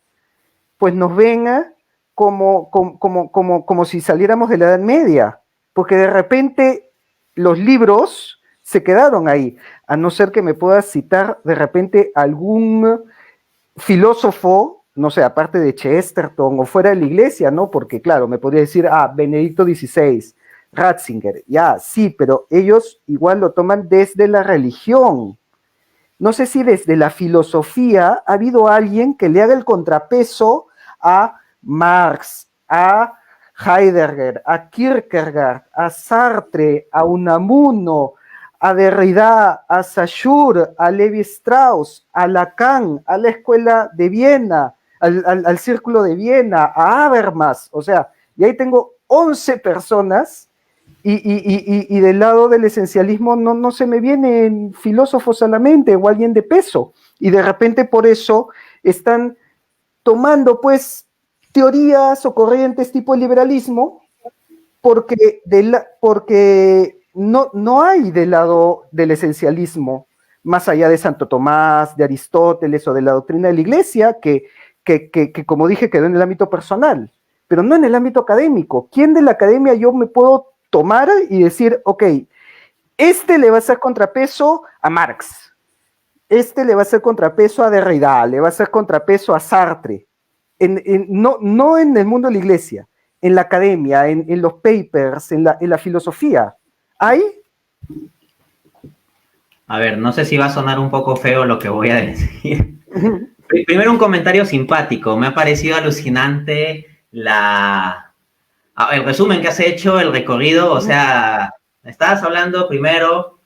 pues nos ven como si saliéramos de la Edad Media, porque de repente los libros se quedaron ahí, a no ser que me puedas citar de repente algún filósofo, no sé, aparte de Chesterton o fuera de la iglesia, ¿no? Porque claro, me podría decir, Benedicto XVI, Ratzinger, ya, sí, pero ellos igual lo toman desde la religión. No sé si desde la filosofía ha habido alguien que le haga el contrapeso a Marx, a Heidegger, a Kierkegaard, a Sartre, a Unamuno, a Derrida, a Saussure, a Levi Strauss, a Lacan, a la Escuela de Viena, al Círculo de Viena, a Habermas. O sea, y ahí tengo 11 personas y del lado del esencialismo no se me vienen filósofos a la mente o alguien de peso. Y de repente por eso están tomando pues teorías o corrientes tipo el liberalismo porque no hay del lado del esencialismo, más allá de Santo Tomás, de Aristóteles o de la doctrina de la Iglesia, que como dije quedó en el ámbito personal, pero no en el ámbito académico. ¿Quién de la academia yo me puedo tomar y decir, ok, este le va a hacer contrapeso a Marx, este le va a hacer contrapeso a Derrida, le va a hacer contrapeso a Sartre? No en el mundo de la Iglesia, en la academia, en los papers, en la filosofía. ¿Hay? A ver, no sé si va a sonar un poco feo lo que voy a decir. Primero un comentario simpático. Me ha parecido alucinante el resumen que has hecho, el recorrido. O sea, estabas hablando primero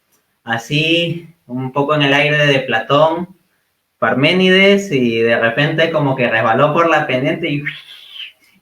así, un poco en el aire de Platón, Parménides, y de repente como que resbaló por la pendiente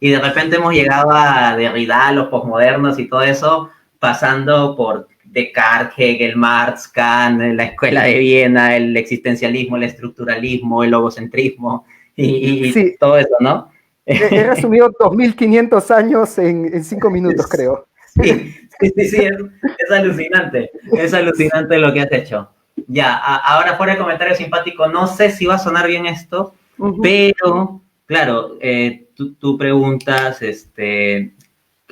y de repente hemos llegado a Derrida, los posmodernos y todo eso, pasando por Descartes, Hegel, Marx, Kant, la escuela de Viena, el existencialismo, el estructuralismo, el logocentrismo y Sí, todo eso, ¿no? he resumido 2500 años en 5 minutos, creo. Sí, es alucinante lo que has hecho. Ya, ahora fuera de comentario simpático, no sé si va a sonar bien esto, pero, claro, tú preguntas,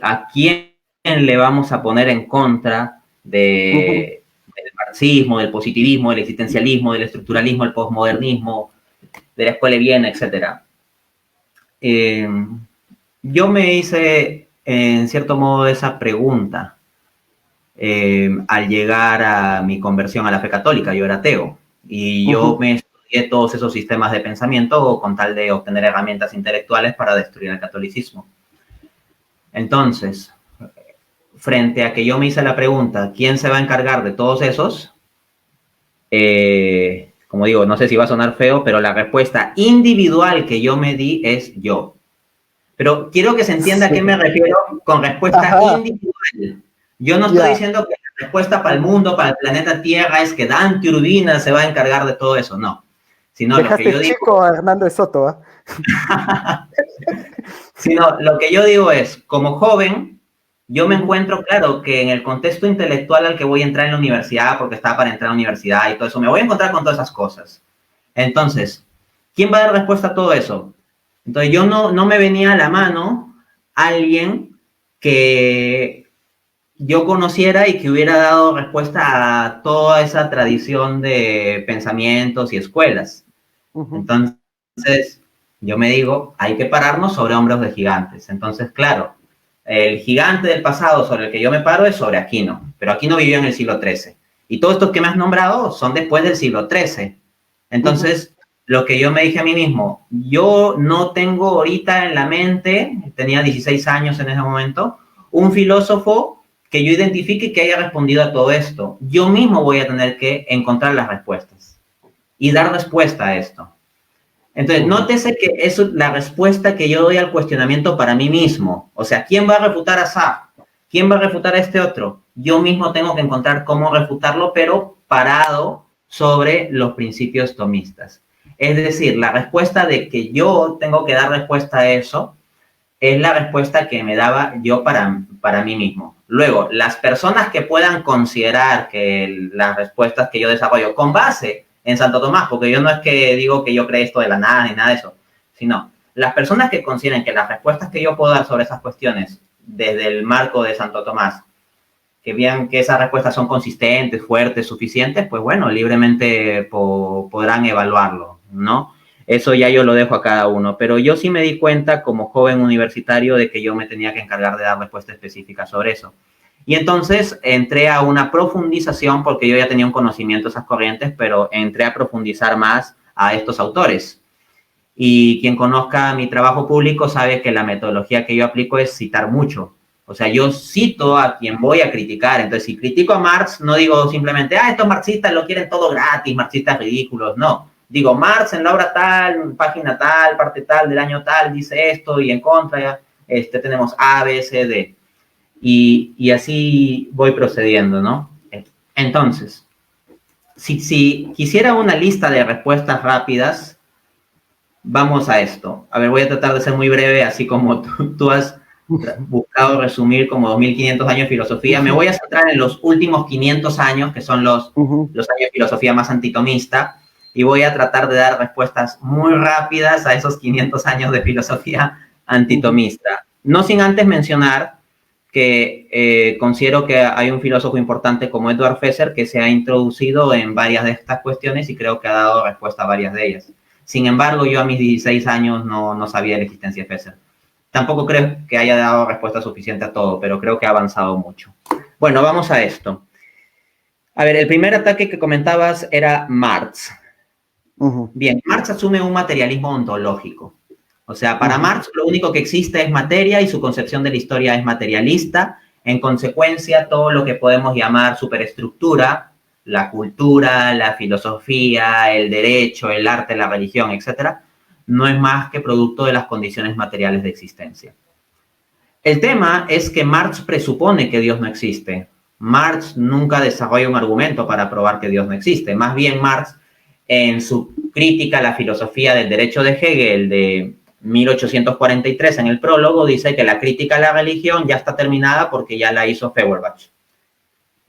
¿a quién le vamos a poner en contra del marxismo, del positivismo, del existencialismo, del estructuralismo, del posmodernismo, de la escuela de Viena, etcétera? Yo me hice, en cierto modo, esa pregunta al llegar a mi conversión a la fe católica. Yo era ateo y yo me estudié todos esos sistemas de pensamiento con tal de obtener herramientas intelectuales para destruir el catolicismo. Entonces, frente a que yo me hice la pregunta, ¿quién se va a encargar de todos esos? Como digo, no sé si va a sonar feo, pero la respuesta individual que yo me di es yo. Pero quiero que se entienda a qué me refiero con respuesta individual. Yo no estoy diciendo que la respuesta para el mundo, para el planeta Tierra, es que Dante Urbina se va a encargar de todo eso, no. Sino Dejaste lo que yo chico digo, a Hernando de Soto, ¿eh? sino lo que yo digo es, como joven, yo me encuentro, claro, que en el contexto intelectual al que voy a entrar en la universidad, porque estaba para entrar a la universidad y todo eso, me voy a encontrar con todas esas cosas. Entonces, ¿quién va a dar respuesta a todo eso? Entonces, yo no me venía a la mano alguien que yo conociera y que hubiera dado respuesta a toda esa tradición de pensamientos y escuelas. Entonces, yo me digo, hay que pararnos sobre hombros de gigantes. Entonces, claro, el gigante del pasado sobre el que yo me paro es sobre Aquino, pero Aquino vivió en el siglo XIII. Y todos estos que me has nombrado son después del siglo XIII. Entonces, lo que yo me dije a mí mismo, yo no tengo ahorita en la mente, tenía 16 años en ese momento, un filósofo que yo identifique que haya respondido a todo esto. Yo mismo voy a tener que encontrar las respuestas y dar respuesta a esto. Entonces, nótese que eso es la respuesta que yo doy al cuestionamiento para mí mismo. O sea, ¿quién va a refutar a Sá? ¿Quién va a refutar a este otro? Yo mismo tengo que encontrar cómo refutarlo, pero parado sobre los principios tomistas. Es decir, la respuesta de que yo tengo que dar respuesta a eso es la respuesta que me daba yo para mí mismo. Luego, las personas que puedan considerar que las respuestas que yo desarrollo con base en Santo Tomás, porque yo no es que digo que yo creo esto de la nada ni nada de eso, sino las personas que consideren que las respuestas que yo puedo dar sobre esas cuestiones desde el marco de Santo Tomás, que vean que esas respuestas son consistentes, fuertes, suficientes, pues bueno, libremente podrán evaluarlo, ¿no? Eso ya yo lo dejo a cada uno, pero yo sí me di cuenta como joven universitario de que yo me tenía que encargar de dar respuesta específica sobre eso. Y entonces entré a una profundización, porque yo ya tenía un conocimiento de esas corrientes, pero entré a profundizar más a estos autores. Y quien conozca mi trabajo público sabe que la metodología que yo aplico es citar mucho. O sea, yo cito a quien voy a criticar. Entonces, si critico a Marx, no digo simplemente, estos marxistas lo quieren todo gratis, marxistas ridículos. No, digo, Marx en la obra tal, página tal, parte tal, del año tal, dice esto y en contra, tenemos A, B, C, D. Y así voy procediendo, ¿no? Entonces, si quisiera una lista de respuestas rápidas, vamos a esto. A ver, voy a tratar de ser muy breve, así como tú has buscado resumir como 2500 años de filosofía. Me voy a centrar en los últimos 500 años, que son los años de filosofía más antitomista, y voy a tratar de dar respuestas muy rápidas a esos 500 años de filosofía antitomista. No sin antes mencionar que considero que hay un filósofo importante como Edward Fesser que se ha introducido en varias de estas cuestiones y creo que ha dado respuesta a varias de ellas. Sin embargo, yo a mis 16 años no sabía de la existencia de Fesser. Tampoco creo que haya dado respuesta suficiente a todo, pero creo que ha avanzado mucho. Bueno, vamos a esto. A ver, el primer ataque que comentabas era Marx. Uh-huh. Bien, Marx asume un materialismo ontológico. O sea, para Marx lo único que existe es materia y su concepción de la historia es materialista. En consecuencia, todo lo que podemos llamar superestructura, la cultura, la filosofía, el derecho, el arte, la religión, etcétera, no es más que producto de las condiciones materiales de existencia. El tema es que Marx presupone que Dios no existe. Marx nunca desarrolla un argumento para probar que Dios no existe. Más bien Marx, en su crítica a la filosofía del derecho de Hegel de 1843, en el prólogo, dice que la crítica a la religión ya está terminada porque ya la hizo Feuerbach.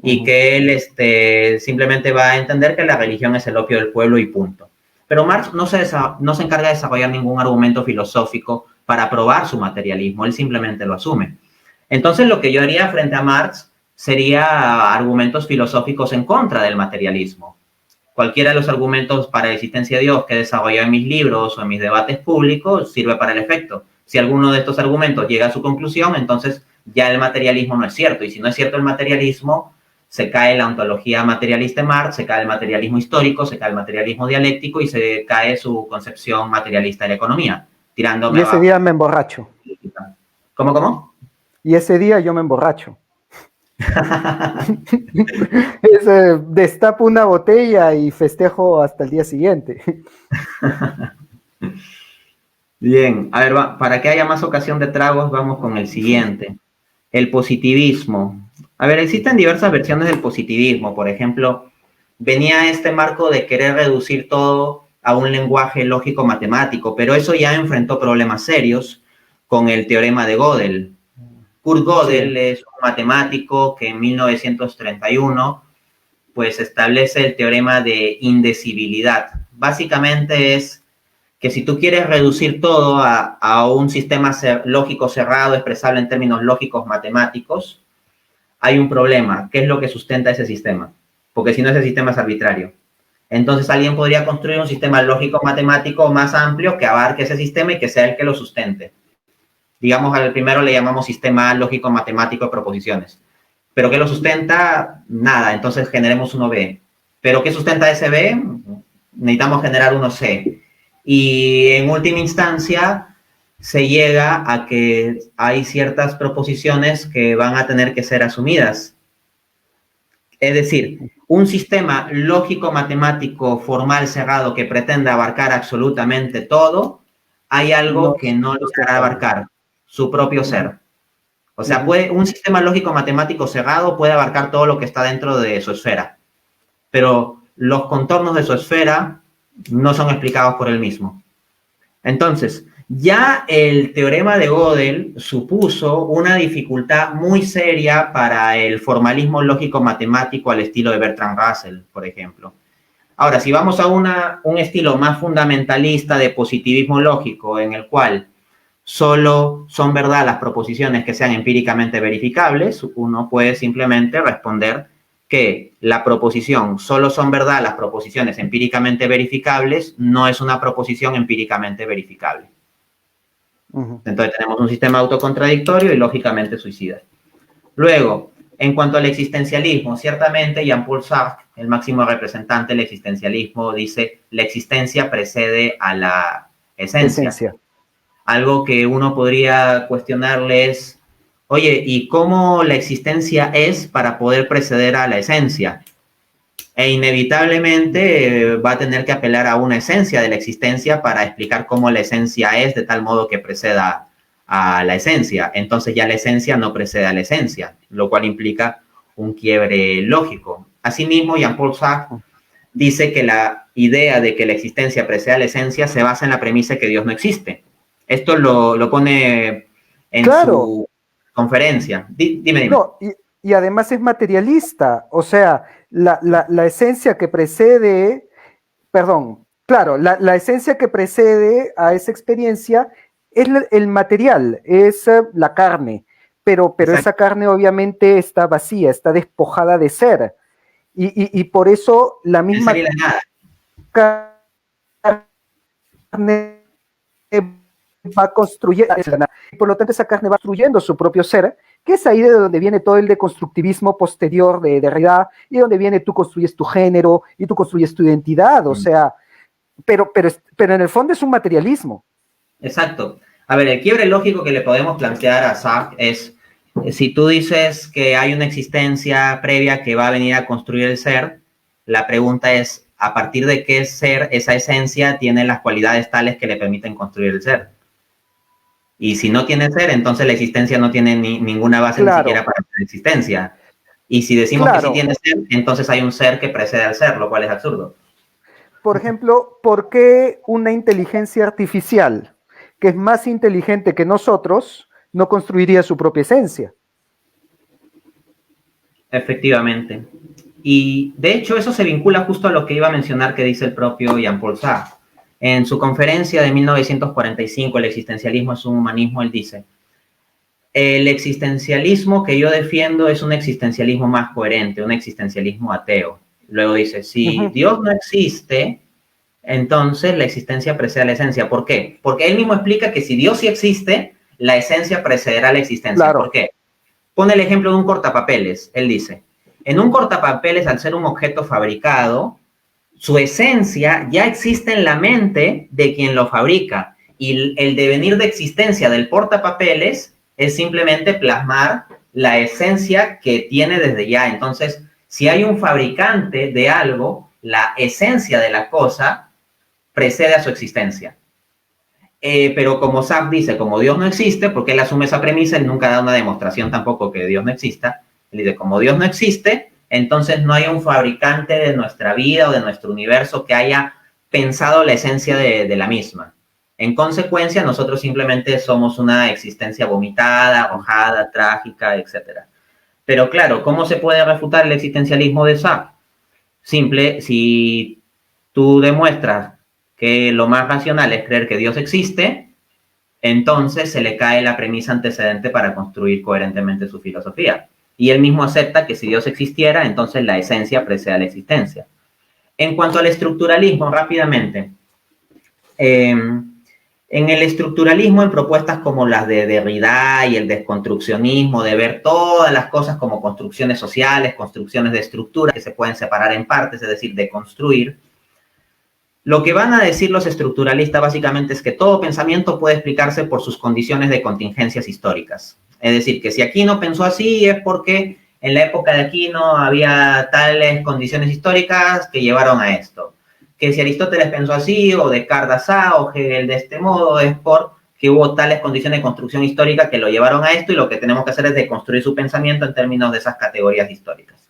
Y que él simplemente va a entender que la religión es el opio del pueblo y punto. Pero Marx no se encarga de desarrollar ningún argumento filosófico para probar su materialismo, él simplemente lo asume. Entonces lo que yo haría frente a Marx sería argumentos filosóficos en contra del materialismo. Cualquiera de los argumentos para la existencia de Dios que he desarrollado en mis libros o en mis debates públicos sirve para el efecto. Si alguno de estos argumentos llega a su conclusión, entonces ya el materialismo no es cierto. Y si no es cierto el materialismo, se cae la ontología materialista de Marx, se cae el materialismo histórico, se cae el materialismo dialéctico y se cae su concepción materialista de la economía, tirándome Y ese día me emborracho. ¿Cómo? Y ese día yo me emborracho. Destapo una botella y festejo hasta el día siguiente. Bien, a ver, para que haya más ocasión de tragos, vamos con el siguiente. El positivismo. A ver, existen diversas versiones del positivismo. Por ejemplo, venía este marco de querer reducir todo a un lenguaje lógico-matemático, pero eso ya enfrentó problemas serios con el teorema de Gödel. Kurt Gödel es un matemático que en 1931 pues establece el teorema de indecibilidad. Básicamente es que si tú quieres reducir todo a un sistema lógico cerrado, expresable en términos lógicos matemáticos, hay un problema. ¿Qué es lo que sustenta ese sistema? Porque si no, ese sistema es arbitrario. Entonces alguien podría construir un sistema lógico matemático más amplio que abarque ese sistema y que sea el que lo sustente. Digamos, al primero le llamamos sistema lógico matemático de proposiciones. ¿Pero qué lo sustenta? Nada. Entonces generemos uno B. ¿Pero qué sustenta ese B? Necesitamos generar uno C. Y en última instancia se llega a que hay ciertas proposiciones que van a tener que ser asumidas. Es decir, un sistema lógico-matemático formal cerrado que pretenda abarcar absolutamente todo, hay algo que no logrará abarcar, su propio ser. O sea, un sistema lógico-matemático cerrado puede abarcar todo lo que está dentro de su esfera, pero los contornos de su esfera no son explicados por él mismo. Entonces, ya el teorema de Gödel supuso una dificultad muy seria para el formalismo lógico-matemático al estilo de Bertrand Russell, por ejemplo. Ahora, si vamos a un estilo más fundamentalista de positivismo lógico, en el cual solo son verdad las proposiciones que sean empíricamente verificables, uno puede simplemente responder que la proposición solo son verdad las proposiciones empíricamente verificables no es una proposición empíricamente verificable. Entonces tenemos un sistema autocontradictorio y lógicamente suicida. Luego, en cuanto al existencialismo, ciertamente Jean-Paul Sartre, el máximo representante del existencialismo, dice la existencia precede a la esencia. Algo que uno podría cuestionarle es, oye, ¿y cómo la existencia es para poder preceder a la esencia? E inevitablemente va a tener que apelar a una esencia de la existencia para explicar cómo la esencia es de tal modo que preceda a la esencia. Entonces ya la esencia no precede a la esencia, lo cual implica un quiebre lógico. Asimismo, Jean-Paul Sartre dice que la idea de que la existencia precede a la esencia se basa en la premisa de que Dios no existe. Esto lo pone en su conferencia. Dime. No, y además es materialista, o sea, la esencia que precede, la esencia que precede a esa experiencia es el material, es la carne, pero esa carne obviamente está vacía, está despojada de ser, y por eso la misma carne va construyendo, por lo tanto esa carne va construyendo su propio ser, que es ahí de donde viene todo el deconstructivismo posterior de Derrida, y donde viene tú construyes tu género y tú construyes tu identidad, o sea, pero en el fondo es un materialismo. Exacto. A ver, el quiebre lógico que le podemos plantear a Sartre es, si tú dices que hay una existencia previa que va a venir a construir el ser, la pregunta es, ¿a partir de qué ser esa esencia tiene las cualidades tales que le permiten construir el ser? Y si no tiene ser, entonces la existencia no tiene ninguna base ni siquiera para la existencia. Y si decimos que sí tiene ser, entonces hay un ser que precede al ser, lo cual es absurdo. Por ejemplo, ¿por qué una inteligencia artificial que es más inteligente que nosotros no construiría su propia esencia? Efectivamente. Y de hecho eso se vincula justo a lo que iba a mencionar que dice el propio Jean-Paul Sartre. En su conferencia de 1945, El existencialismo es un humanismo, él dice, el existencialismo que yo defiendo es un existencialismo más coherente, un existencialismo ateo. Luego dice, si Dios no existe, entonces la existencia precede a la esencia. ¿Por qué? Porque él mismo explica que si Dios sí existe, la esencia precederá a la existencia. Claro. ¿Por qué? Pone el ejemplo de un cortapapeles. Él dice, en un cortapapeles, al ser un objeto fabricado, su esencia ya existe en la mente de quien lo fabrica. Y el devenir de existencia del portapapeles es simplemente plasmar la esencia que tiene desde ya. Entonces, si hay un fabricante de algo, la esencia de la cosa precede a su existencia. Pero como Sartre dice, como Dios no existe, porque él asume esa premisa, él nunca da una demostración tampoco que Dios no exista. Él dice, como Dios no existe, entonces no hay un fabricante de nuestra vida o de nuestro universo que haya pensado la esencia de la misma. En consecuencia, nosotros simplemente somos una existencia vomitada, arrojada, trágica, etc. Pero claro, ¿cómo se puede refutar el existencialismo de Sartre? Simple, si tú demuestras que lo más racional es creer que Dios existe, entonces se le cae la premisa antecedente para construir coherentemente su filosofía. Y él mismo acepta que si Dios existiera, entonces la esencia precede a la existencia. En cuanto al estructuralismo, rápidamente, en el estructuralismo, en propuestas como las de Derrida y el desconstruccionismo, de ver todas las cosas como construcciones sociales, construcciones de estructura que se pueden separar en partes, es decir, de construir, lo que van a decir los estructuralistas básicamente es que todo pensamiento puede explicarse por sus condiciones de contingencias históricas. Es decir, que si Aquino pensó así es porque en la época de Aquino había tales condiciones históricas que llevaron a esto. Que si Aristóteles pensó así, o Descartes así, o Hegel de este modo, es porque hubo tales condiciones de construcción histórica que lo llevaron a esto, y lo que tenemos que hacer es deconstruir su pensamiento en términos de esas categorías históricas.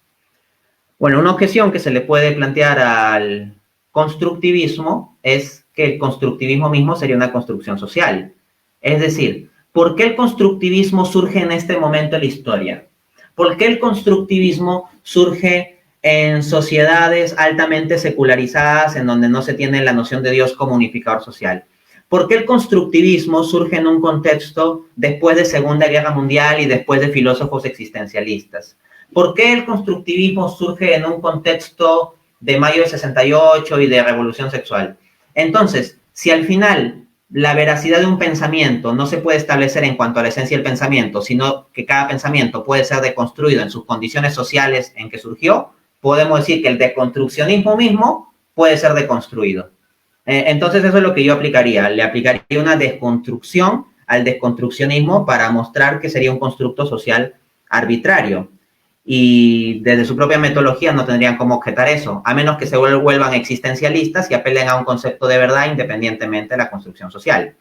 Bueno, una objeción que se le puede plantear al constructivismo es que el constructivismo mismo sería una construcción social. Es decir, ¿por qué el constructivismo surge en este momento de la historia? ¿Por qué el constructivismo surge en sociedades altamente secularizadas en donde no se tiene la noción de Dios como unificador social? ¿Por qué el constructivismo surge en un contexto después de Segunda Guerra Mundial y después de filósofos existencialistas? ¿Por qué el constructivismo surge en un contexto de mayo de 68 y de revolución sexual? Entonces, si al final la veracidad de un pensamiento no se puede establecer en cuanto a la esencia del pensamiento, sino que cada pensamiento puede ser deconstruido en sus condiciones sociales en que surgió, podemos decir que el deconstruccionismo mismo puede ser deconstruido. Entonces eso es lo que yo aplicaría. Le aplicaría una desconstrucción al desconstruccionismo para mostrar que sería un constructo social arbitrario. Y desde su propia metodología no tendrían cómo objetar eso, a menos que se vuelvan existencialistas y apelen a un concepto de verdad independientemente de la construcción social.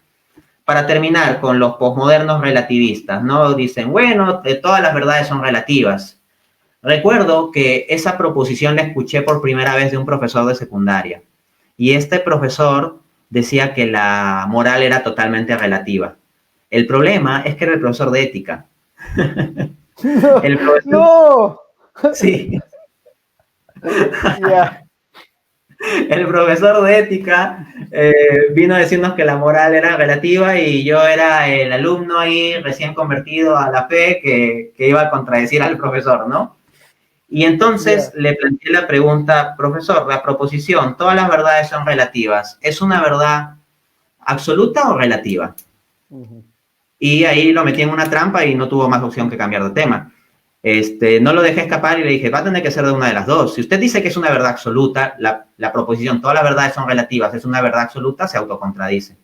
Para terminar con los posmodernos relativistas, ¿no? Dicen, bueno, todas las verdades son relativas. Recuerdo que esa proposición la escuché por primera vez de un profesor de secundaria. Y este profesor decía que la moral era totalmente relativa. El problema es que era el profesor de ética. No, El profesor... no. Sí. Yeah. El profesor de ética vino a decirnos que la moral era relativa y yo era el alumno ahí recién convertido a la fe que iba a contradecir al profesor, ¿no? Y entonces le planteé la pregunta, profesor, la proposición, todas las verdades son relativas, ¿es una verdad absoluta o relativa? Y ahí lo metí en una trampa y no tuvo más opción que cambiar de tema. No lo dejé escapar y le dije, va a tener que ser de una de las dos. Si usted dice que es una verdad absoluta, la proposición, todas las verdades son relativas, es una verdad absoluta, se autocontradice.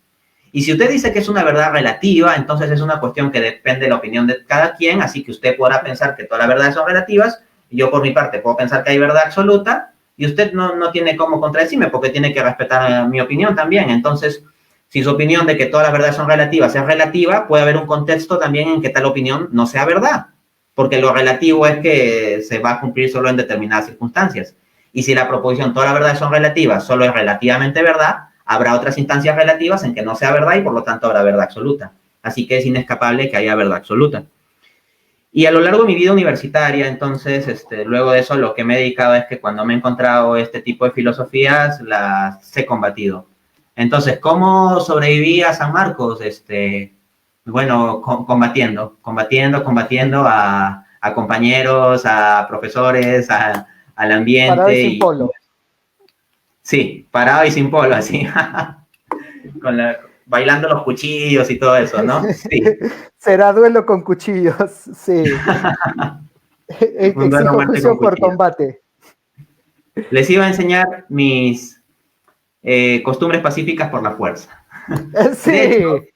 Y si usted dice que es una verdad relativa, entonces es una cuestión que depende de la opinión de cada quien, así que usted podrá pensar que todas las verdades son relativas, y yo por mi parte puedo pensar que hay verdad absoluta, y usted no tiene cómo contradecirme porque tiene que respetar mi opinión también. Entonces, si su opinión de que todas las verdades son relativas es relativa, puede haber un contexto también en que tal opinión no sea verdad, porque lo relativo es que se va a cumplir solo en determinadas circunstancias. Y si la proposición todas las verdades son relativas, solo es relativamente verdad, habrá otras instancias relativas en que no sea verdad y por lo tanto habrá verdad absoluta. Así que es inescapable que haya verdad absoluta. Y a lo largo de mi vida universitaria, entonces, luego de eso, lo que me he dedicado es que cuando me he encontrado este tipo de filosofías, las he combatido. Entonces, ¿cómo sobreviví a San Marcos? Bueno, combatiendo a compañeros, a profesores, al Parado y ambiente. sin polo. Sí, parado y sin polo, así. Bailando los cuchillos y todo eso, ¿no? Sí. Será duelo con cuchillos, sí. Un duelo a Exijo muerte con juicio por cuchillo. combate. Les iba a enseñar mis costumbres pacíficas por la fuerza. De hecho, Sí.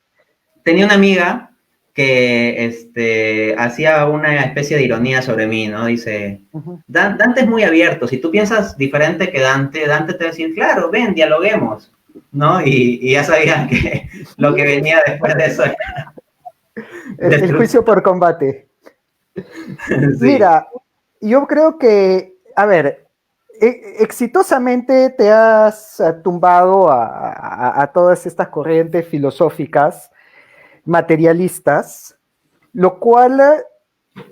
tenía una amiga que hacía una especie de ironía sobre mí, ¿no? Dice, Dante es muy abierto, si tú piensas diferente que Dante te va a decir, claro, ven, dialoguemos, ¿no? Y ya sabían que lo que venía después de eso era El juicio por combate. sí. Mira, yo creo que, a ver, exitosamente te has tumbado a todas estas corrientes filosóficas materialistas, lo cual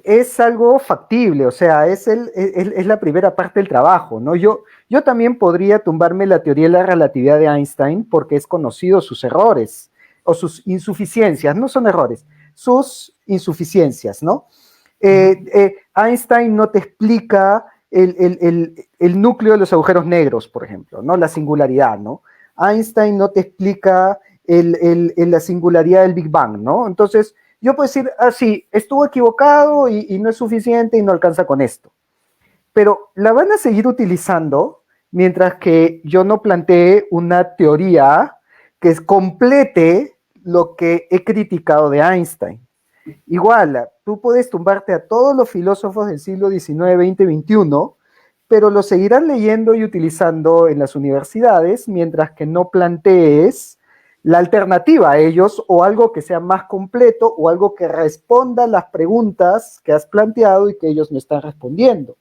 es algo factible, o sea, es la primera parte del trabajo, ¿no? Yo también podría tumbarme la teoría de la relatividad de Einstein porque es conocido sus errores o sus insuficiencias, no son errores, sus insuficiencias, ¿no? Einstein no te explica el núcleo de los agujeros negros, por ejemplo, ¿no? La singularidad, ¿no? Einstein no te explica la singularidad del Big Bang, ¿no? Entonces, yo puedo decir, sí, estuvo equivocado y no es suficiente y no alcanza con esto. Pero la van a seguir utilizando mientras que yo no plantee una teoría que complete lo que he criticado de Einstein. Igual, tú puedes tumbarte a todos los filósofos del siglo XIX, XX, XXI, pero lo seguirán leyendo y utilizando en las universidades mientras que no plantees la alternativa a ellos o algo que sea más completo o algo que responda a las preguntas que has planteado y que ellos no están respondiendo.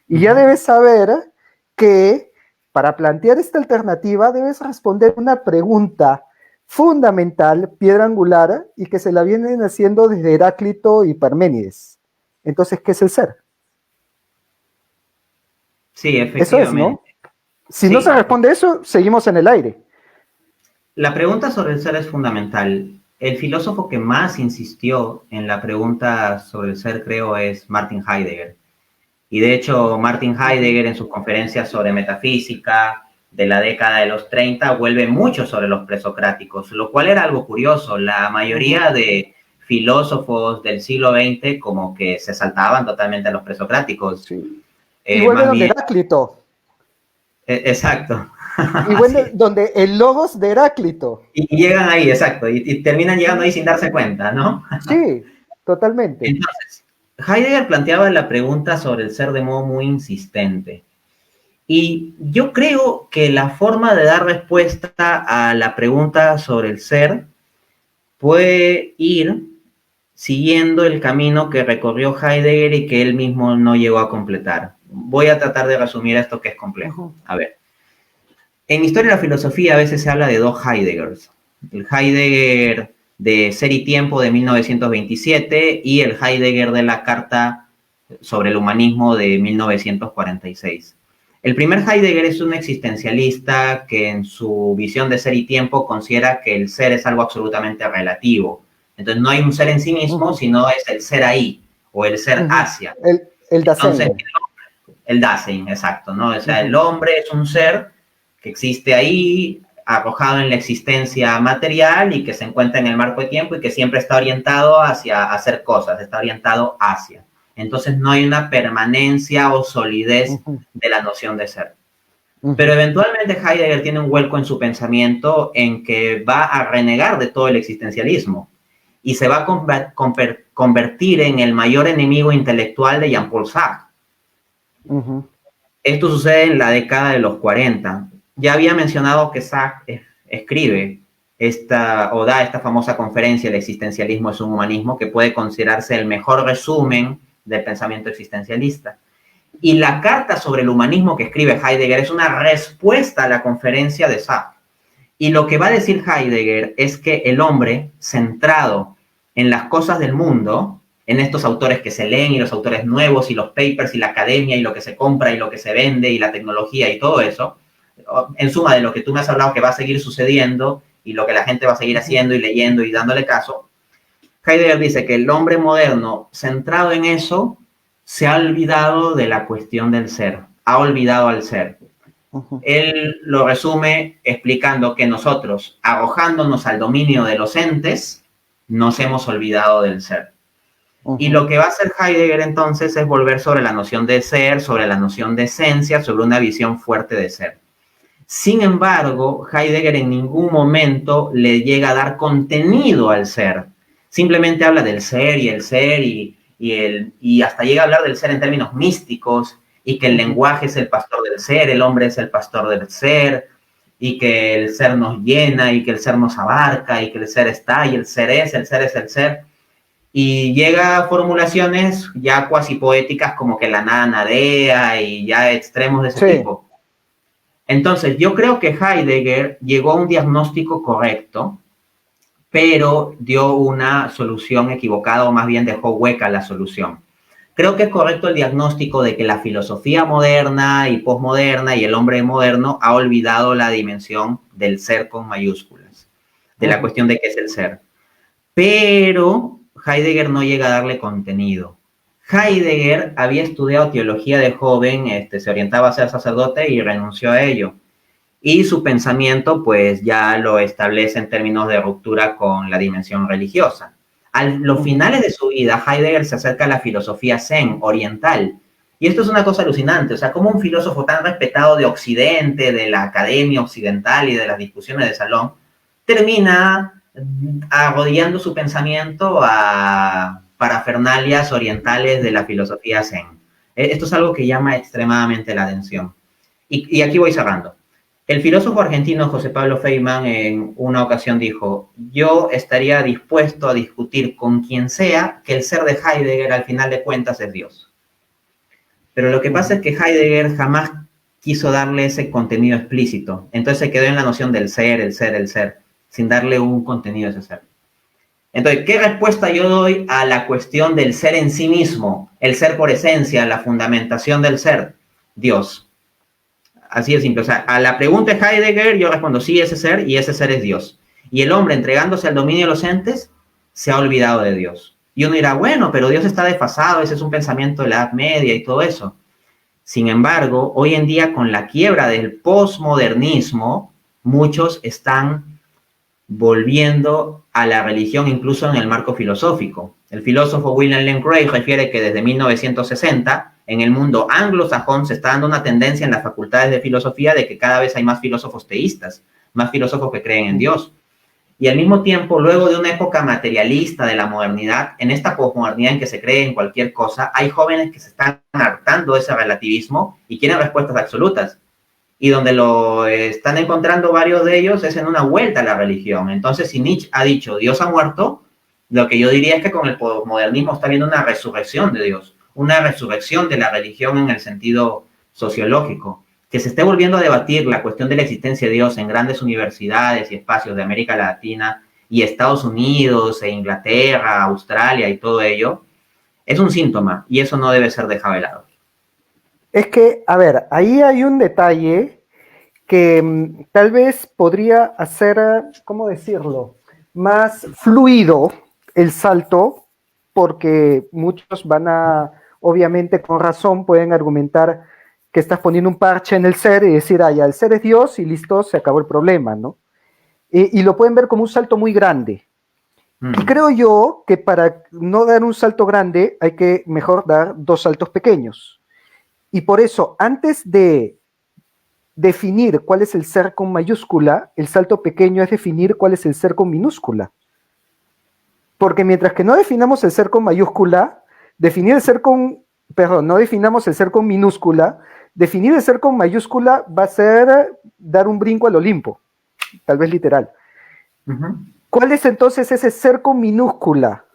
Y ya debes saber que para plantear esta alternativa debes responder una pregunta fundamental, piedra angular, y que se la vienen haciendo desde Heráclito y Parménides. Entonces, ¿qué es el ser? Sí, Eso es, ¿no? efectivamente. Si no se Sí. responde eso, seguimos en el aire. La pregunta sobre el ser es fundamental. El filósofo que más insistió en la pregunta sobre el ser, creo, es Martin Heidegger. Y de hecho, Martin Heidegger en sus conferencias sobre metafísica de la década de los 30 vuelve mucho sobre los presocráticos, lo cual era algo curioso. La mayoría de filósofos del siglo XX como que se saltaban totalmente a los presocráticos. Sí. Y vuelve Más donde bien, Heráclito. exacto. Y vuelve Sí. donde el logos de Heráclito. Y llegan ahí, exacto, y terminan llegando ahí sin darse cuenta, ¿no? Sí, totalmente. Entonces, Heidegger planteaba la pregunta sobre el ser de modo muy insistente. Y yo creo que la forma de dar respuesta a la pregunta sobre el ser puede ir siguiendo el camino que recorrió Heidegger y que él mismo no llegó a completar. Voy a tratar de resumir esto que es complejo. A ver, en Historia de la Filosofía a veces se habla de dos Heideggers. El Heidegger de Ser y Tiempo de 1927 y el Heidegger de la Carta sobre el Humanismo de 1946. El primer Heidegger es un existencialista que en su visión de ser y tiempo considera que el ser es algo absolutamente relativo. Entonces no hay un ser en sí mismo, sino es el ser ahí o el ser hacia. El Entonces, Dasein. el Dasein, exacto, ¿no? O sea, el hombre es un ser que existe ahí, arrojado en la existencia material y que se encuentra en el marco de tiempo y que siempre está orientado hacia hacer cosas, está orientado hacia. Entonces no hay una permanencia o solidez de la noción de ser. Pero eventualmente Heidegger tiene un vuelco en su pensamiento en que va a renegar de todo el existencialismo y se va a convertir en el mayor enemigo intelectual de Jean-Paul Sartre. Esto sucede en la década de los 40. Ya había mencionado que Sartre escribe da esta famosa conferencia, El existencialismo es un humanismo, que puede considerarse el mejor resumen del pensamiento existencialista. Y la carta sobre el humanismo que escribe Heidegger es una respuesta a la conferencia de Sartre. Y lo que va a decir Heidegger es que el hombre, centrado en las cosas del mundo, en estos autores que se leen y los autores nuevos y los papers y la academia y lo que se compra y lo que se vende y la tecnología y todo eso, en suma de lo que tú me has hablado que va a seguir sucediendo y lo que la gente va a seguir haciendo y leyendo y dándole caso, Heidegger dice que el hombre moderno, centrado en eso, se ha olvidado de la cuestión del ser, ha olvidado al ser. Él lo resume explicando que nosotros, arrojándonos al dominio de los entes, nos hemos olvidado del ser. Y lo que va a hacer Heidegger entonces es volver sobre la noción de ser, sobre la noción de esencia, sobre una visión fuerte de ser. Sin embargo, Heidegger en ningún momento le llega a dar contenido al ser. Simplemente habla del ser y el ser y hasta llega a hablar del ser en términos místicos y que el lenguaje es el pastor del ser, el hombre es el pastor del ser y que el ser nos llena y que el ser nos abarca y que el ser está y el ser es el ser. Y llega a formulaciones ya cuasi poéticas como que la nada nadea y ya extremos de ese tipo. Entonces, yo creo que Heidegger llegó a un diagnóstico correcto, pero dio una solución equivocada o más bien dejó hueca la solución. Creo que es correcto el diagnóstico de que la filosofía moderna y posmoderna y el hombre moderno ha olvidado la dimensión del ser con mayúsculas, de la cuestión de qué es el ser. Pero Heidegger no llega a darle contenido. Heidegger había estudiado teología de joven, se orientaba a ser sacerdote y renunció a ello. Y su pensamiento pues ya lo establece en términos de ruptura con la dimensión religiosa. A los finales de su vida, Heidegger se acerca a la filosofía zen, oriental. Y esto es una cosa alucinante, o sea, como un filósofo tan respetado de Occidente, de la academia occidental y de las discusiones de salón, termina arrodillando su pensamiento a parafernalias orientales de la filosofía zen. Esto es algo que llama extremadamente la atención. Y aquí voy cerrando. El filósofo argentino José Pablo Feynman en una ocasión dijo: yo estaría dispuesto a discutir con quien sea que el ser de Heidegger al final de cuentas es Dios. Pero lo que pasa es que Heidegger jamás quiso darle ese contenido explícito. Entonces se quedó en la noción del ser, el ser, sin darle un contenido a ese ser. Entonces, ¿qué respuesta yo doy a la cuestión del ser en sí mismo? El ser por esencia, la fundamentación del ser. Dios. Así de simple. O sea, a la pregunta de Heidegger yo respondo sí, ese ser, y ese ser es Dios. Y el hombre, entregándose al dominio de los entes, se ha olvidado de Dios. Y uno dirá, bueno, pero Dios está desfasado, ese es un pensamiento de la Edad Media y todo eso. Sin embargo, hoy en día, con la quiebra del posmodernismo, muchos están volviendo a la religión incluso en el marco filosófico. El filósofo William Lane Craig refiere que desde 1960 en el mundo anglosajón se está dando una tendencia en las facultades de filosofía de que cada vez hay más filósofos teístas, más filósofos que creen en Dios. Y al mismo tiempo, luego de una época materialista de la modernidad, en esta posmodernidad en que se cree en cualquier cosa, hay jóvenes que se están hartando de ese relativismo y quieren respuestas absolutas. Y donde lo están encontrando varios de ellos es en una vuelta a la religión. Entonces, si Nietzsche ha dicho Dios ha muerto, lo que yo diría es que con el posmodernismo está habiendo una resurrección de Dios, una resurrección de la religión en el sentido sociológico. Que se esté volviendo a debatir la cuestión de la existencia de Dios en grandes universidades y espacios de América Latina y Estados Unidos e Inglaterra, Australia y todo ello, es un síntoma y eso no debe ser dejado de lado. Es que, a ver, ahí hay un detalle que tal vez podría hacer, ¿cómo decirlo?, más fluido el salto, porque muchos van a, obviamente con razón, pueden argumentar que estás poniendo un parche en el ser y decir, ah, ya, el ser es Dios y listo, se acabó el problema, ¿no? Y lo pueden ver como un salto muy grande. Y creo yo que para no dar un salto grande hay que mejor dar 2 saltos pequeños. Y por eso, antes de definir cuál es el ser con mayúscula, el salto pequeño es definir cuál es el ser con minúscula. Porque mientras que no definamos el ser con mayúscula, definir el ser con, perdón, no definamos el ser con minúscula, definir el ser con mayúscula va a ser dar un brinco al Olimpo, tal vez literal. ¿Cuál es entonces ese ser con minúscula?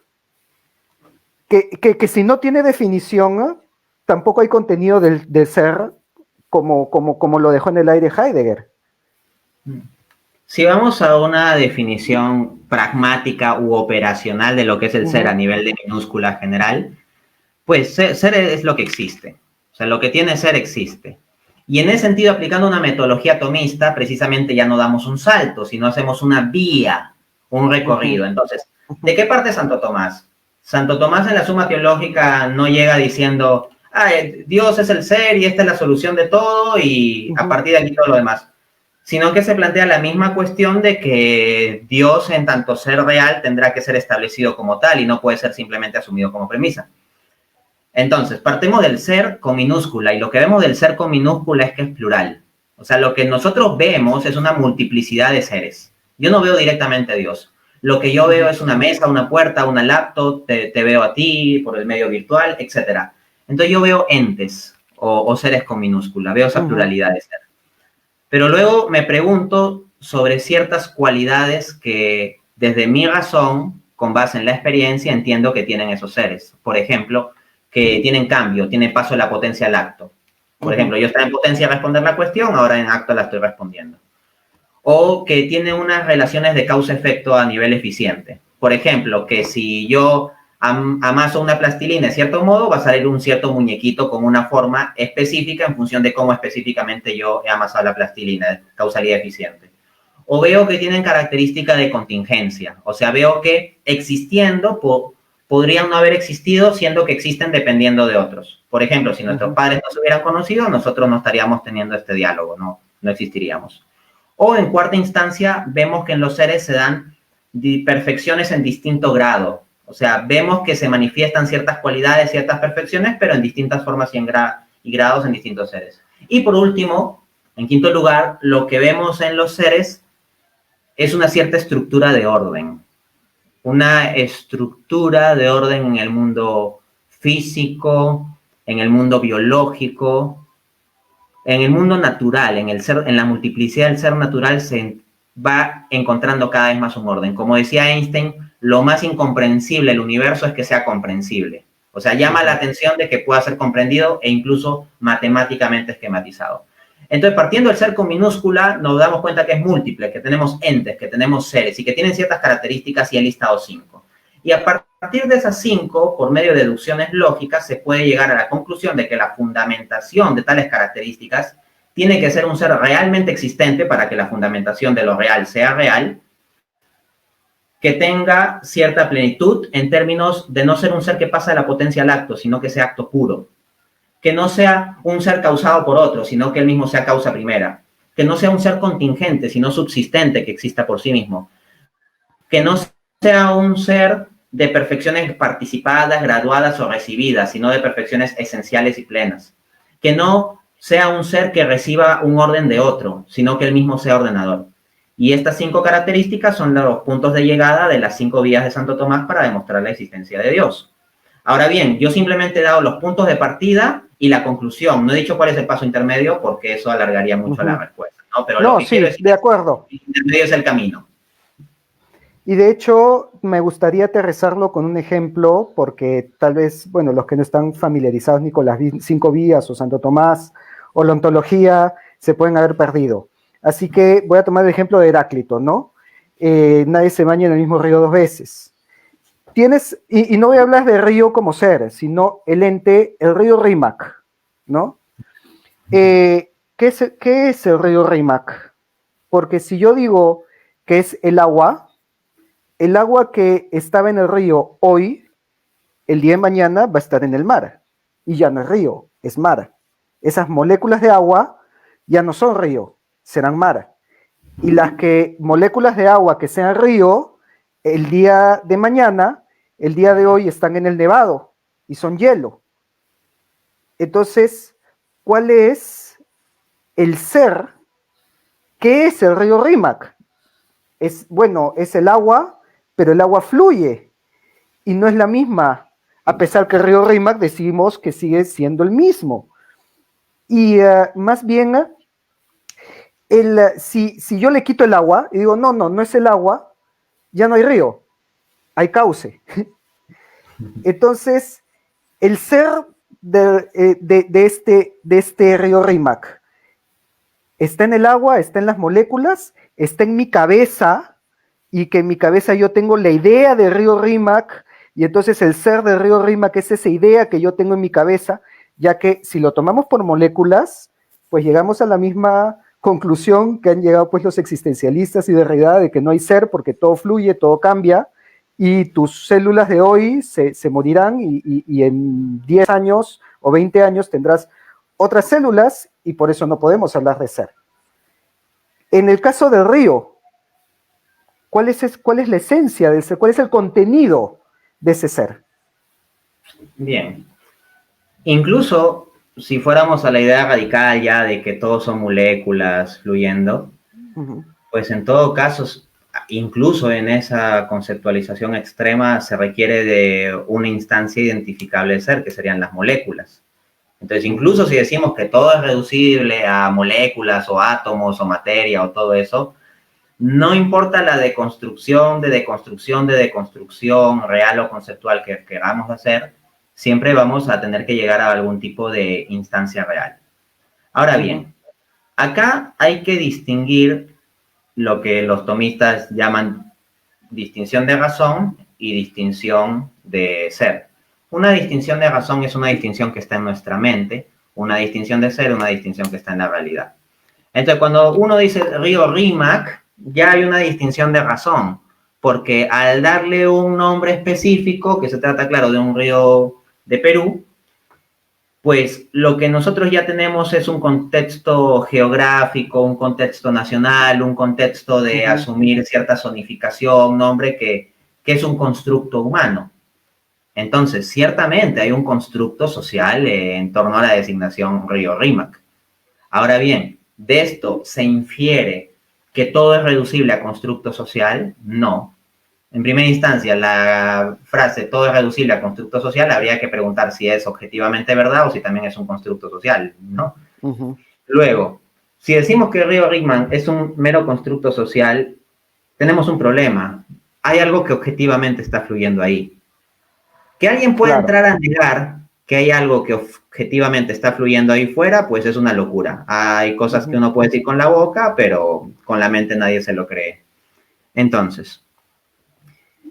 Que si no tiene definición, tampoco hay contenido del ser como lo dejó en el aire Heidegger. Si vamos a una definición pragmática u operacional de lo que es el ser a nivel de minúscula general, pues ser es lo que existe. O sea, lo que tiene ser existe. Y en ese sentido, aplicando una metodología atomista, precisamente ya no damos un salto, sino hacemos una vía, un recorrido. Entonces, ¿de qué parte Santo Tomás? Santo Tomás en la Suma Teológica no llega diciendo, Dios es el ser y esta es la solución de todo y a partir de aquí todo lo demás. Sino que se plantea la misma cuestión de que Dios en tanto ser real tendrá que ser establecido como tal y no puede ser simplemente asumido como premisa. Entonces, partimos del ser con minúscula y lo que vemos del ser con minúscula es que es plural. O sea, lo que nosotros vemos es una multiplicidad de seres. Yo no veo directamente a Dios. Lo que yo veo es una mesa, una puerta, una laptop, te veo a ti por el medio virtual, etc. Entonces yo veo entes o seres con minúscula, veo esa pluralidad de ser. Pero luego me pregunto sobre ciertas cualidades que desde mi razón, con base en la experiencia, entiendo que tienen esos seres. Por ejemplo, que tienen cambio, tienen paso de la potencia al acto. Por ejemplo, yo estaba en potencia a responder la cuestión, ahora en acto la estoy respondiendo. O que tienen unas relaciones de causa-efecto a nivel eficiente. Por ejemplo, que si yo amaso una plastilina de cierto modo, va a salir un cierto muñequito con una forma específica en función de cómo específicamente yo he amasado la plastilina, causalidad eficiente. O veo que tienen característica de contingencia, o sea, veo que existiendo podrían no haber existido, siendo que existen dependiendo de otros. Por ejemplo, si nuestros padres no se hubieran conocido, nosotros no estaríamos teniendo este diálogo, no existiríamos. O en cuarta instancia, vemos que en los seres se dan perfecciones en distinto grado. O sea, vemos que se manifiestan ciertas cualidades, ciertas perfecciones, pero en distintas formas y grados en distintos seres. Y por último, en quinto lugar, lo que vemos en los seres es una cierta estructura de orden. Una estructura de orden en el mundo físico, en el mundo biológico, en el mundo natural, en la multiplicidad del ser natural se va encontrando cada vez más un orden. Como decía Einstein, lo más incomprensible del universo es que sea comprensible. O sea, llama la atención de que pueda ser comprendido e incluso matemáticamente esquematizado. Entonces, partiendo del ser con minúscula, nos damos cuenta que es múltiple, que tenemos entes, que tenemos seres y que tienen ciertas características y he listado 5. Y a partir de esas 5, por medio de deducciones lógicas, se puede llegar a la conclusión de que la fundamentación de tales características tiene que ser un ser realmente existente para que la fundamentación de lo real sea real, que tenga cierta plenitud en términos de no ser un ser que pasa de la potencia al acto, sino que sea acto puro. Que no sea un ser causado por otro, sino que él mismo sea causa primera. Que no sea un ser contingente, sino subsistente, que exista por sí mismo. Que no sea un ser de perfecciones participadas, graduadas o recibidas, sino de perfecciones esenciales y plenas. Que no sea un ser que reciba un orden de otro, sino que él mismo sea ordenador. Y estas 5 características son los puntos de llegada de las 5 vías de Santo Tomás para demostrar la existencia de Dios. Ahora bien, yo simplemente he dado los puntos de partida y la conclusión. No he dicho cuál es el paso intermedio porque eso alargaría mucho la respuesta, ¿no? Pero lo que quiero decir de acuerdo. Es que el intermedio es el camino. Y de hecho, me gustaría aterrizarlo con un ejemplo, porque tal vez, bueno, los que no están familiarizados ni con las 5 vías o Santo Tomás o la ontología se pueden haber perdido. Así que voy a tomar el ejemplo de Heráclito, ¿no? Nadie se baña en el mismo río 2 veces. Tienes, y no voy a hablar de río como ser, sino el ente, el río Rímac, ¿no? ¿Qué es el río Rímac? Porque si yo digo que es el agua que estaba en el río hoy, el día de mañana va a estar en el mar, y ya no es río, es mar. esas moléculas de agua ya no son río, serán mar. Y las moléculas de agua que sean río, el día de mañana, el día de hoy están en el nevado y son hielo. Entonces, ¿cuál es el ser? ¿Qué es el río Rímac? Bueno, es el agua, pero el agua fluye y no es la misma, a pesar que el río Rímac decimos que sigue siendo el mismo. Y más bien, si yo le quito el agua y digo, no es el agua, ya no hay río, hay cauce. Entonces, el ser de este río Rímac está en el agua, está en las moléculas, está en mi cabeza, y que en mi cabeza yo tengo la idea del río Rímac, y entonces el ser del río Rímac es esa idea que yo tengo en mi cabeza, ya que si lo tomamos por moléculas, pues llegamos a la misma conclusión que han llegado pues los existencialistas y de realidad de que no hay ser porque todo fluye, todo cambia, y tus células de hoy se morirán y en 10 años o 20 años tendrás otras células y por eso no podemos hablar de ser. En el caso del río, ¿cuál es la esencia del ser? ¿Cuál es el contenido de ese ser? Bien. Incluso si fuéramos a la idea radical ya de que todos son moléculas fluyendo, pues en todo caso, incluso en esa conceptualización extrema se requiere de una instancia identificable de ser, que serían las moléculas. Entonces, incluso si decimos que todo es reducible a moléculas o átomos o materia o todo eso, no importa la deconstrucción, real o conceptual que queramos hacer, siempre vamos a tener que llegar a algún tipo de instancia real. Ahora bien, acá hay que distinguir lo que los tomistas llaman distinción de razón y distinción de ser. Una distinción de razón es una distinción que está en nuestra mente, una distinción de ser, una distinción que está en la realidad. Entonces, cuando uno dice río Rímac, ya hay una distinción de razón, porque al darle un nombre específico, que se trata, claro, de un río de Perú, pues lo que nosotros ya tenemos es un contexto geográfico, un contexto nacional, un contexto de asumir cierta zonificación, nombre que es un constructo humano. Entonces, ciertamente hay un constructo social en torno a la designación río Rímac. Ahora bien, ¿de esto se infiere que todo es reducible a constructo social? No. En primera instancia, la frase todo es reducible a constructo social, habría que preguntar si es objetivamente verdad o si también es un constructo social, ¿no? Luego, si decimos que el río Rímac es un mero constructo social, tenemos un problema. Hay algo que objetivamente está fluyendo ahí. Que alguien pueda entrar a negar que hay algo que objetivamente está fluyendo ahí fuera, pues es una locura. Hay cosas que uno puede decir con la boca, pero con la mente nadie se lo cree. Entonces,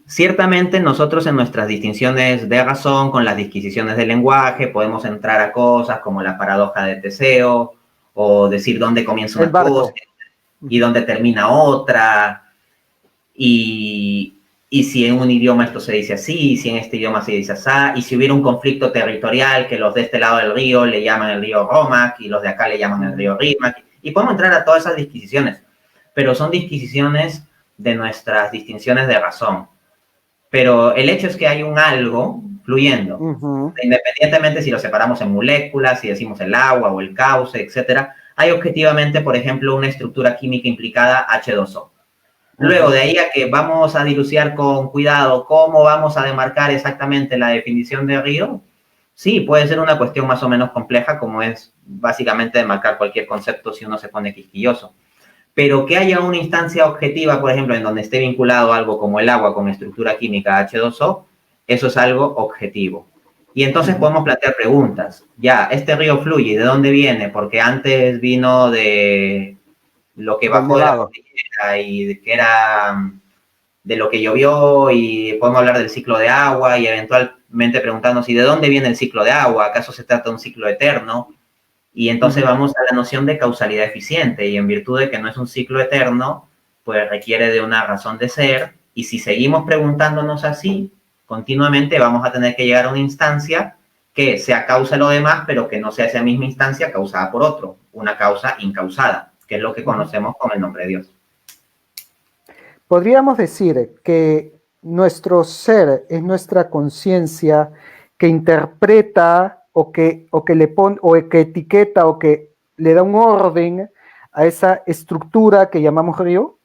ciertamente nosotros en nuestras distinciones de razón, con las disquisiciones del lenguaje, podemos entrar a cosas como la paradoja de Teseo, o decir dónde comienza una cosa y dónde termina otra, y si en un idioma esto se dice así, y si en este idioma se dice así, y si hubiera un conflicto territorial que los de este lado del río le llaman el río Rómac y los de acá le llaman el río Rímac, y podemos entrar a todas esas disquisiciones, pero son disquisiciones de nuestras distinciones de razón. Pero el hecho es que hay un algo fluyendo, independientemente si lo separamos en moléculas, si decimos el agua o el cauce, etcétera, hay objetivamente, por ejemplo, una estructura química implicada H2O. Luego, de ahí a que vamos a dilucidar con cuidado cómo vamos a demarcar exactamente la definición de río, sí, puede ser una cuestión más o menos compleja, como es básicamente demarcar cualquier concepto si uno se pone quisquilloso. Pero que haya una instancia objetiva, por ejemplo, en donde esté vinculado algo como el agua con estructura química H2O, eso es algo objetivo. Y entonces podemos plantear preguntas. Ya, este río fluye, ¿de dónde viene? Porque antes vino de lo que bajó de la cordillera y que era de lo que llovió, y podemos hablar del ciclo de agua y eventualmente preguntarnos, ¿y de dónde viene el ciclo de agua? ¿Acaso se trata de un ciclo eterno? Y entonces vamos a la noción de causalidad eficiente, y en virtud de que no es un ciclo eterno, pues requiere de una razón de ser, y si seguimos preguntándonos así continuamente, vamos a tener que llegar a una instancia que sea causa de lo demás, pero que no sea esa misma instancia causada por otro, una causa incausada, que es lo que conocemos con el nombre de Dios. Podríamos decir que nuestro ser es nuestra conciencia que interpreta o que etiqueta o que le da un orden a esa estructura que llamamos río.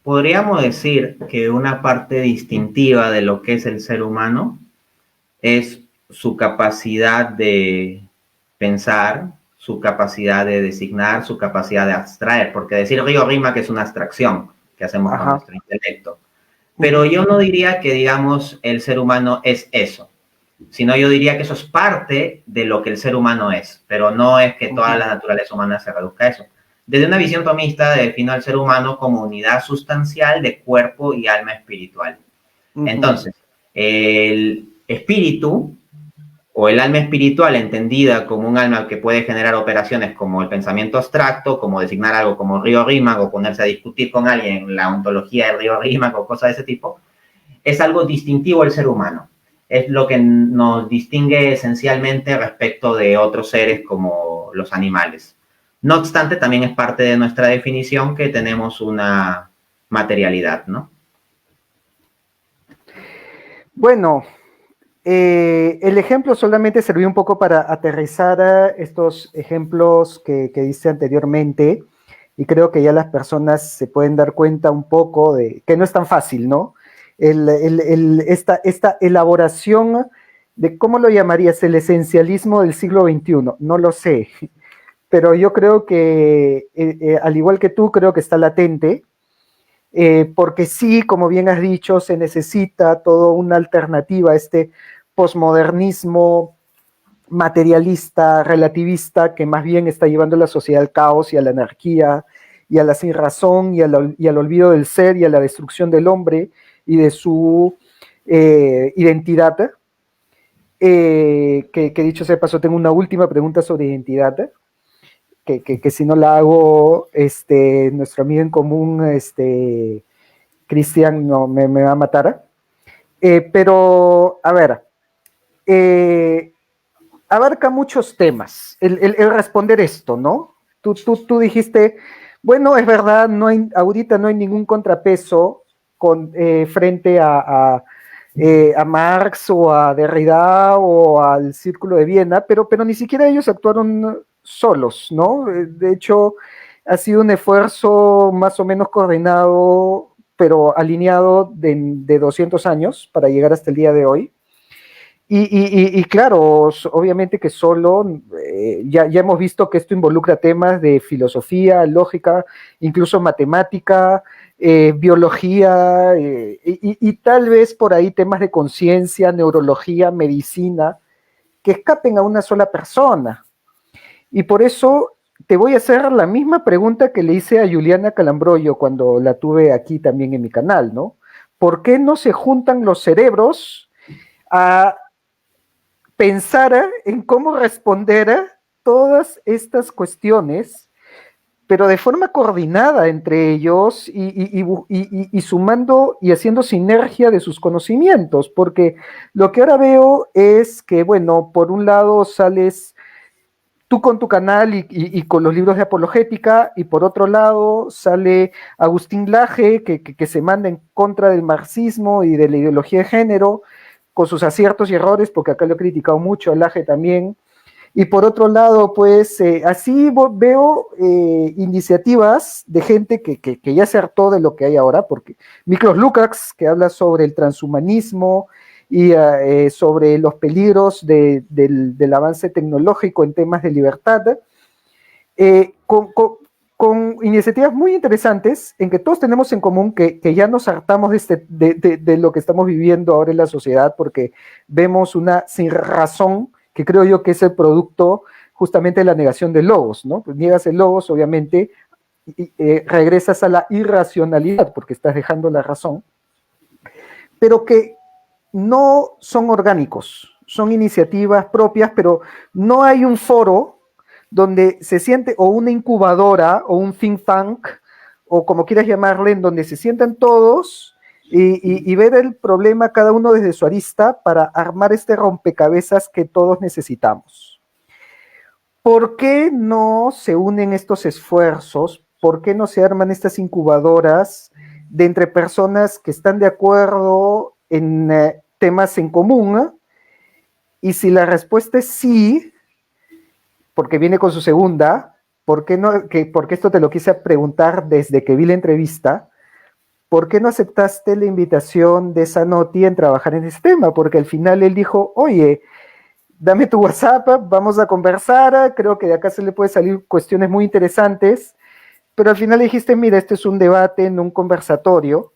Podríamos decir que una parte distintiva de lo que es el ser humano es su capacidad de pensar, su capacidad de designar, su capacidad de abstraer, porque decir río rima que es una abstracción que hacemos con nuestro intelecto. Pero yo no diría que, digamos, el ser humano es eso, sino yo diría que eso es parte de lo que el ser humano es, pero no es que toda la naturaleza humana se reduzca a eso. Desde una visión tomista defino al ser humano como unidad sustancial de cuerpo y alma espiritual. Entonces, el espíritu o el alma espiritual entendida como un alma que puede generar operaciones como el pensamiento abstracto, como designar algo como río Rímac o ponerse a discutir con alguien la ontología del río Rímac o cosas de ese tipo, es algo distintivo del ser humano. Es lo que nos distingue esencialmente respecto de otros seres como los animales. No obstante, también es parte de nuestra definición que tenemos una materialidad, ¿no? Bueno, el ejemplo solamente sirvió un poco para aterrizar estos ejemplos que dice anteriormente, y creo que ya las personas se pueden dar cuenta un poco de que no es tan fácil, ¿no? Esta elaboración de, ¿cómo lo llamarías? El esencialismo del siglo XXI, no lo sé, pero yo creo que, al igual que tú, creo que está latente, porque sí, como bien has dicho, se necesita toda una alternativa a este posmodernismo materialista, relativista, que más bien está llevando a la sociedad al caos y a la anarquía y a la sinrazón y al olvido del ser y a la destrucción del hombre y de su identidad. Que dicho sea de paso, tengo una última pregunta sobre identidad. Que si no la hago, nuestro amigo en común, Cristian, no, me va a matar. Pero, a ver, abarca muchos temas el responder esto, ¿no? Tú dijiste, bueno, es verdad, ahorita no hay ningún contrapeso frente a Marx o a Derrida o al Círculo de Viena, pero ni siquiera ellos actuaron solos, ¿no? De hecho, ha sido un esfuerzo más o menos coordinado, pero alineado de 200 años para llegar hasta el día de hoy. Y claro, obviamente que solo, ya hemos visto que esto involucra temas de filosofía, lógica, incluso matemática, biología, y tal vez por ahí temas de conciencia, neurología, medicina, que escapen a una sola persona. Y por eso te voy a hacer la misma pregunta que le hice a Juliana Calambroyo cuando la tuve aquí también en mi canal, ¿no? ¿Por qué no se juntan los cerebros a pensar en cómo responder a todas estas cuestiones, pero de forma coordinada entre ellos y sumando y haciendo sinergia de sus conocimientos? Porque lo que ahora veo es que, bueno, por un lado sales tú con tu canal y con los libros de apologética, y por otro lado sale Agustín Laje, que se manda en contra del marxismo y de la ideología de género, con sus aciertos y errores, porque acá lo he criticado mucho, a Laje también. Y por otro lado, pues así veo iniciativas de gente que ya se hartó de lo que hay ahora, porque Miklos Lukács, que habla sobre el transhumanismo y sobre los peligros del avance tecnológico en temas de libertad, con iniciativas muy interesantes en que todos tenemos en común que ya nos hartamos de lo que estamos viviendo ahora en la sociedad, porque vemos una sin razón que creo yo que es el producto justamente de la negación del logos, ¿no? Pues niegas el logos, obviamente, y regresas a la irracionalidad porque estás dejando la razón, pero que no son orgánicos, son iniciativas propias, pero no hay un foro donde se siente, o una incubadora, o un think tank, o como quieras llamarle, en donde se sientan todos y ver el problema cada uno desde su arista para armar este rompecabezas que todos necesitamos. ¿Por qué no se unen estos esfuerzos? ¿Por qué no se arman estas incubadoras de entre personas que están de acuerdo en temas en común? Y si la respuesta es sí, porque viene con su segunda, ¿por qué no? Porque esto te lo quise preguntar desde que vi la entrevista. ¿Por qué no aceptaste la invitación de Zanotti en trabajar en ese tema? Porque al final él dijo, oye, dame tu WhatsApp, vamos a conversar, creo que de acá se le puede salir cuestiones muy interesantes, pero al final dijiste, mira, este es un debate, no un conversatorio,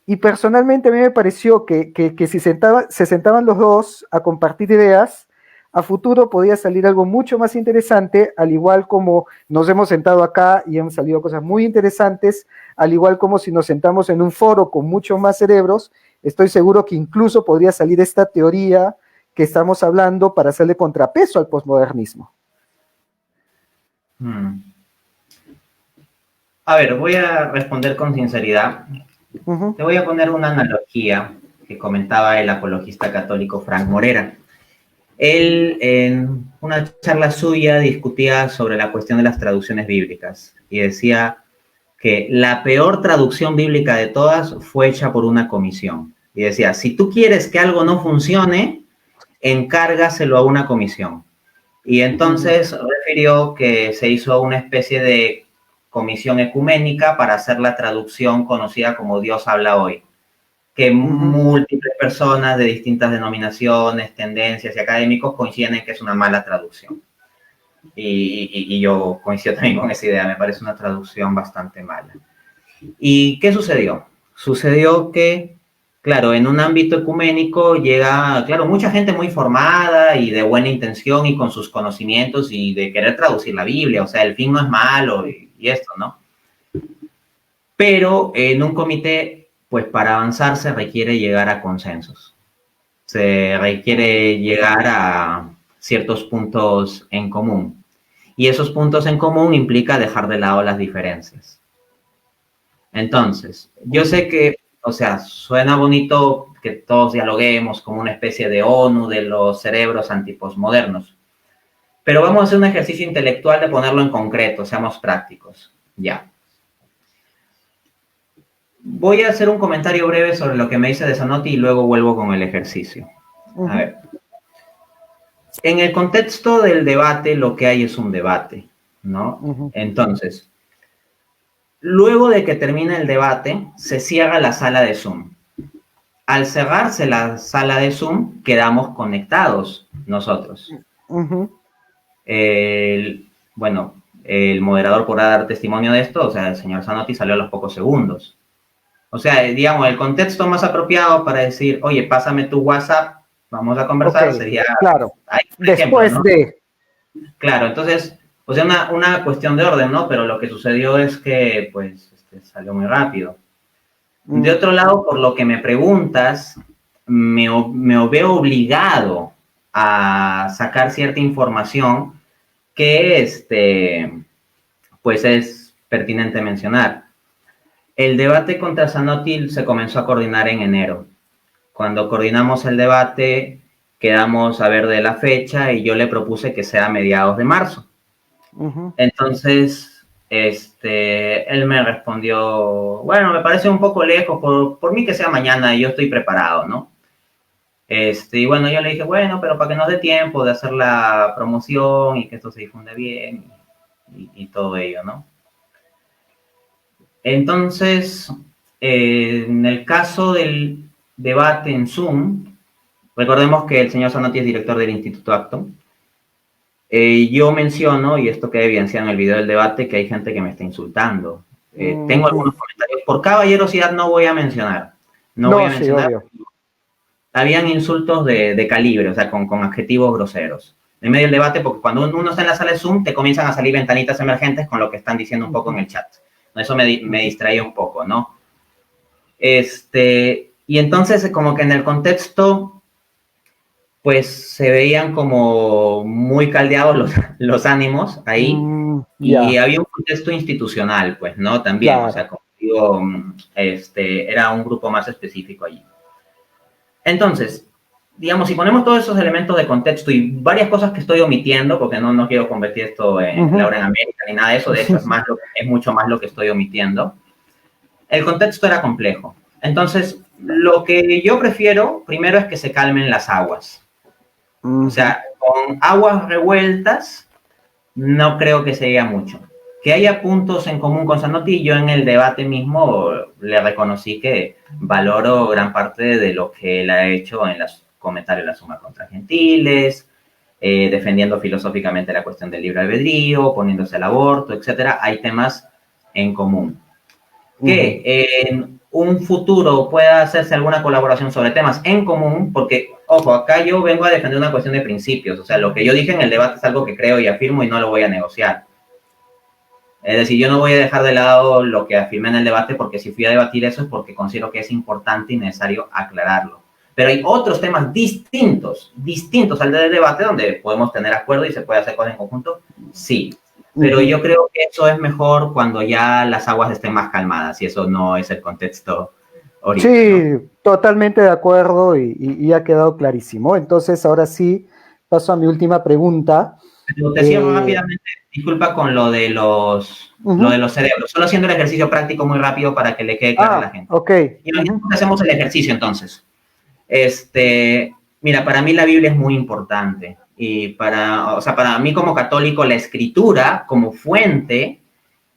y personalmente a mí me pareció que si se sentaban los dos a compartir ideas, a futuro podía salir algo mucho más interesante, al igual como nos hemos sentado acá y han salido cosas muy interesantes, al igual como si nos sentamos en un foro con muchos más cerebros, estoy seguro que incluso podría salir esta teoría que estamos hablando para hacerle contrapeso al posmodernismo. A ver, voy a responder con sinceridad. Te voy a poner una analogía que comentaba el apologista católico Frank Morera. Él, en una charla suya, discutía sobre la cuestión de las traducciones bíblicas y decía que la peor traducción bíblica de todas fue hecha por una comisión. Y decía, si tú quieres que algo no funcione, encárgaselo a una comisión. Y entonces refirió que se hizo una especie de comisión ecuménica para hacer la traducción conocida como Dios habla hoy, que múltiples personas de distintas denominaciones, tendencias y académicos coinciden en que es una mala traducción. Y yo coincido también con esa idea, me parece una traducción bastante mala. ¿Y qué sucedió? Sucedió que, claro, en un ámbito ecuménico llega, claro, mucha gente muy formada y de buena intención y con sus conocimientos y de querer traducir la Biblia, o sea, el fin no es malo y esto, ¿no? Pero en un comité, pues para avanzar se requiere llegar a consensos. Se requiere llegar a ciertos puntos en común. Y esos puntos en común implica dejar de lado las diferencias. Entonces, yo sé que, o sea, suena bonito que todos dialoguemos como una especie de ONU de los cerebros antiposmodernos, pero vamos a hacer un ejercicio intelectual de ponerlo en concreto, seamos prácticos. Ya. Voy a hacer un comentario breve sobre lo que me dice de Zanotti y luego vuelvo con el ejercicio. A ver. En el contexto del debate, lo que hay es un debate, ¿no? Entonces, luego de que termine el debate, se cierra la sala de Zoom. Al cerrarse la sala de Zoom, quedamos conectados nosotros. Bueno, el moderador podrá dar testimonio de esto, o sea, el señor Zanotti salió a los pocos segundos. O sea, digamos, el contexto más apropiado para decir, oye, pásame tu WhatsApp, vamos a conversar, sería... Claro, después ejemplo, ¿no? de... Claro, entonces, o sea, una cuestión de orden, ¿no? Pero lo que sucedió es que, pues, salió muy rápido. De otro lado, por lo que me preguntas, me veo obligado a sacar cierta información que, pues, es pertinente mencionar. El debate contra Zanotti se comenzó a coordinar en enero. Cuando coordinamos el debate, quedamos a ver de la fecha y yo le propuse que sea a mediados de marzo. Entonces, él me respondió, bueno, me parece un poco lejos, por mí que sea mañana y yo estoy preparado, ¿no? Y bueno, yo le dije, bueno, pero para que nos dé tiempo de hacer la promoción y que esto se difunde bien y todo ello, ¿no? Entonces, en el caso del debate en Zoom, recordemos que el señor Zanotti es director del Instituto Acton. Yo menciono, y esto queda evidenciado en el video del debate, que hay gente que me está insultando. Tengo algunos comentarios. Por caballerosidad no voy a mencionar. No voy a mencionar. Sí, obvio. Habían insultos de calibre, o sea, con adjetivos groseros. En medio del debate, porque cuando uno está en la sala de Zoom, te comienzan a salir ventanitas emergentes con lo que están diciendo un poco en el chat. Eso me distraía un poco, ¿no? Y entonces, como que en el contexto, pues se veían como muy caldeados los ánimos ahí, y había un contexto institucional, pues, ¿no? También, o sea, como digo, era un grupo más específico allí. Entonces, digamos, si ponemos todos esos elementos de contexto y varias cosas que estoy omitiendo, porque no quiero convertir esto en Laura en América ni nada de eso, de hecho es mucho más lo que estoy omitiendo, el contexto era complejo. Entonces, lo que yo prefiero primero es que se calmen las aguas. O sea, con aguas revueltas no creo que se diga mucho. Que haya puntos en común con Zanotti, yo en el debate mismo le reconocí que valoro gran parte de lo que él ha hecho en los comentarios de la suma contra Gentiles, defendiendo filosóficamente la cuestión del libre albedrío, poniéndose el aborto, etcétera. Hay temas en común. Que en un futuro pueda hacerse alguna colaboración sobre temas en común, porque, ojo, acá yo vengo a defender una cuestión de principios. O sea, lo que yo dije en el debate es algo que creo y afirmo y no lo voy a negociar. Es decir, yo no voy a dejar de lado lo que afirmé en el debate, porque si fui a debatir eso es porque considero que es importante y necesario aclararlo. Pero hay otros temas distintos al del debate donde podemos tener acuerdo y se puede hacer cosas en conjunto, sí. Pero yo creo que eso es mejor cuando ya las aguas estén más calmadas y eso no es el contexto ahorita. Sí, ¿no? totalmente de acuerdo y ha quedado clarísimo. Entonces, ahora sí, paso a mi última pregunta. Te cierro rápidamente, disculpa con lo de los cerebros, solo haciendo el ejercicio práctico muy rápido para que le quede claro a la gente. Ok. Hacemos el ejercicio entonces. Mira, para mí la Biblia es muy importante y para mí como católico la escritura como fuente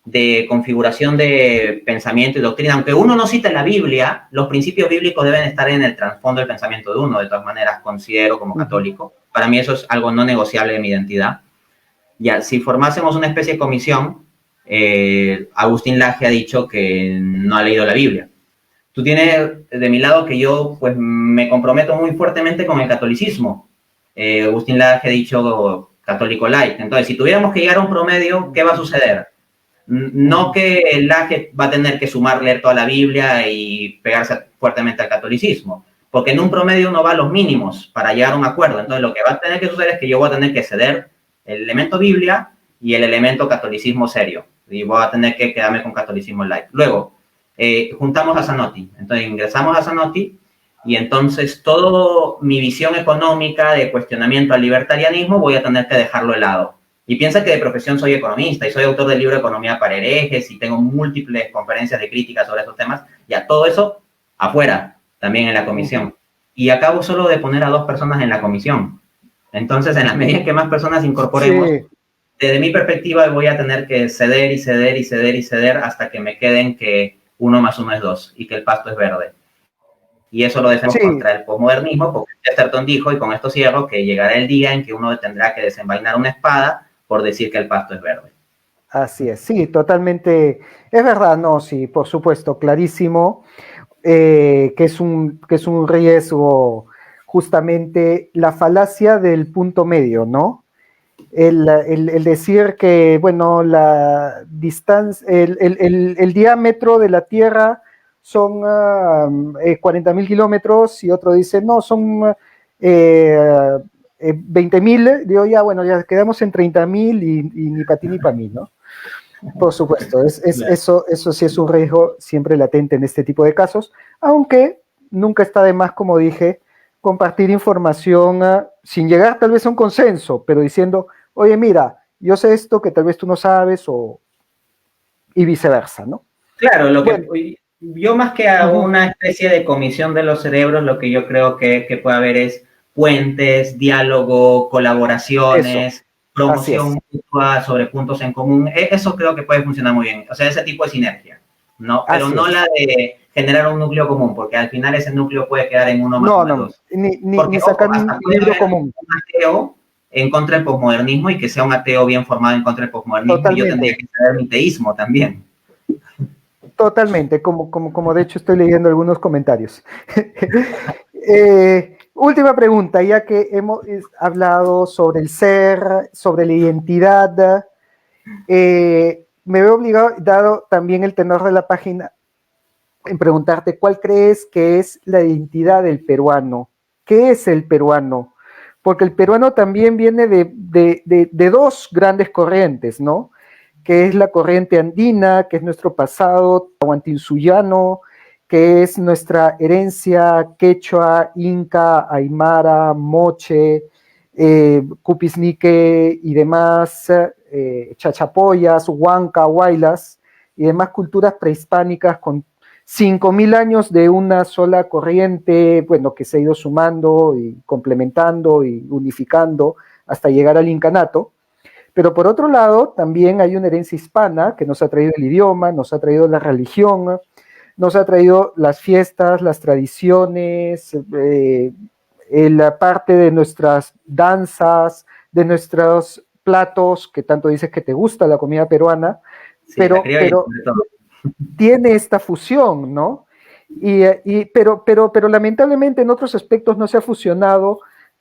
de configuración de pensamiento y doctrina, aunque uno no cita en la Biblia, los principios bíblicos deben estar en el trasfondo del pensamiento de uno, de todas maneras considero como católico. Para mí eso es algo no negociable de mi identidad. Ya, si formásemos una especie de comisión, Agustín Laje ha dicho que no ha leído la Biblia. Tú tienes de mi lado que yo pues me comprometo muy fuertemente con el catolicismo. Agustín Laje ha dicho católico light. Entonces, si tuviéramos que llegar a un promedio, ¿qué va a suceder? No que el Laje va a tener que sumar leer toda la Biblia y pegarse fuertemente al catolicismo, porque en un promedio uno va a los mínimos para llegar a un acuerdo. Entonces, lo que va a tener que suceder es que yo voy a tener que ceder el elemento Biblia y el elemento catolicismo serio. Y voy a tener que quedarme con catolicismo light. Luego, juntamos a Zanotti. Entonces, ingresamos a Zanotti y entonces toda mi visión económica de cuestionamiento al libertarianismo voy a tener que dejarlo de lado. Y piensa que de profesión soy economista y soy autor del libro Economía para herejes y tengo múltiples conferencias de crítica sobre esos temas. Ya todo eso afuera, también en la comisión. Y acabo solo de poner a 2 personas en la comisión. Entonces, en la medida que más personas incorporemos, desde mi perspectiva voy a tener que ceder y ceder y ceder y ceder hasta que me queden que 1 más 1 es 2 y que el pasto es verde. Y eso lo decimos contra el posmodernismo, porque Chesterton dijo, y con esto cierro, que llegará el día en que uno tendrá que desenvainar una espada por decir que el pasto es verde. Así es, sí, totalmente, es verdad, no, sí, por supuesto, clarísimo, que es un riesgo, justamente la falacia del punto medio, ¿no? El decir que, bueno, la distancia, el diámetro de la Tierra son 40.000 kilómetros y otro dice, no, son 20.000, digo, ya, bueno, ya quedamos en 30.000 y ni para ti ni para mí, ¿no? Por supuesto, eso sí es un riesgo siempre latente en este tipo de casos, aunque nunca está de más, como dije, compartir información sin llegar tal vez a un consenso, pero diciendo, oye, mira, yo sé esto que tal vez tú no sabes, y viceversa, ¿no? Claro, yo más que a una especie de comisión de los cerebros, lo que yo creo que puede haber es puentes, diálogo, colaboraciones, promoción mutua sobre puntos en común. Eso creo que puede funcionar muy bien. O sea, ese tipo de sinergia, ¿no? Pero no la de generar un núcleo común, porque al final ese núcleo puede quedar en 1 más 1 más 2. Ni sacar un libro común. Un ateo en contra del posmodernismo y que sea un ateo bien formado en contra del posmodernismo. Totalmente. Y yo tendría que saber mi teísmo también. Totalmente, como de hecho estoy leyendo algunos comentarios. Última pregunta, ya que hemos hablado sobre el ser, sobre la identidad, me veo obligado, dado también el tenor de la página, en preguntarte cuál crees que es la identidad del peruano. ¿Qué es el peruano? Porque el peruano también viene de 2 grandes corrientes, ¿no? que es la corriente andina, que es nuestro pasado tahuantinsullano, que es nuestra herencia quechua, inca, aymara, moche, cupisnique y demás, chachapoyas, huanca, huaylas y demás culturas prehispánicas con 5.000 años de una sola corriente, bueno, que se ha ido sumando y complementando y unificando hasta llegar al incanato. Pero por otro lado, también hay una herencia hispana que nos ha traído el idioma, nos ha traído la religión, nos ha traído las fiestas, las tradiciones, la parte de nuestras danzas, de nuestros platos, que tanto dices que te gusta la comida peruana, Sí, la pero, criolla, pero sobre todo. tiene esta fusión, ¿no? Pero lamentablemente en otros aspectos no se ha fusionado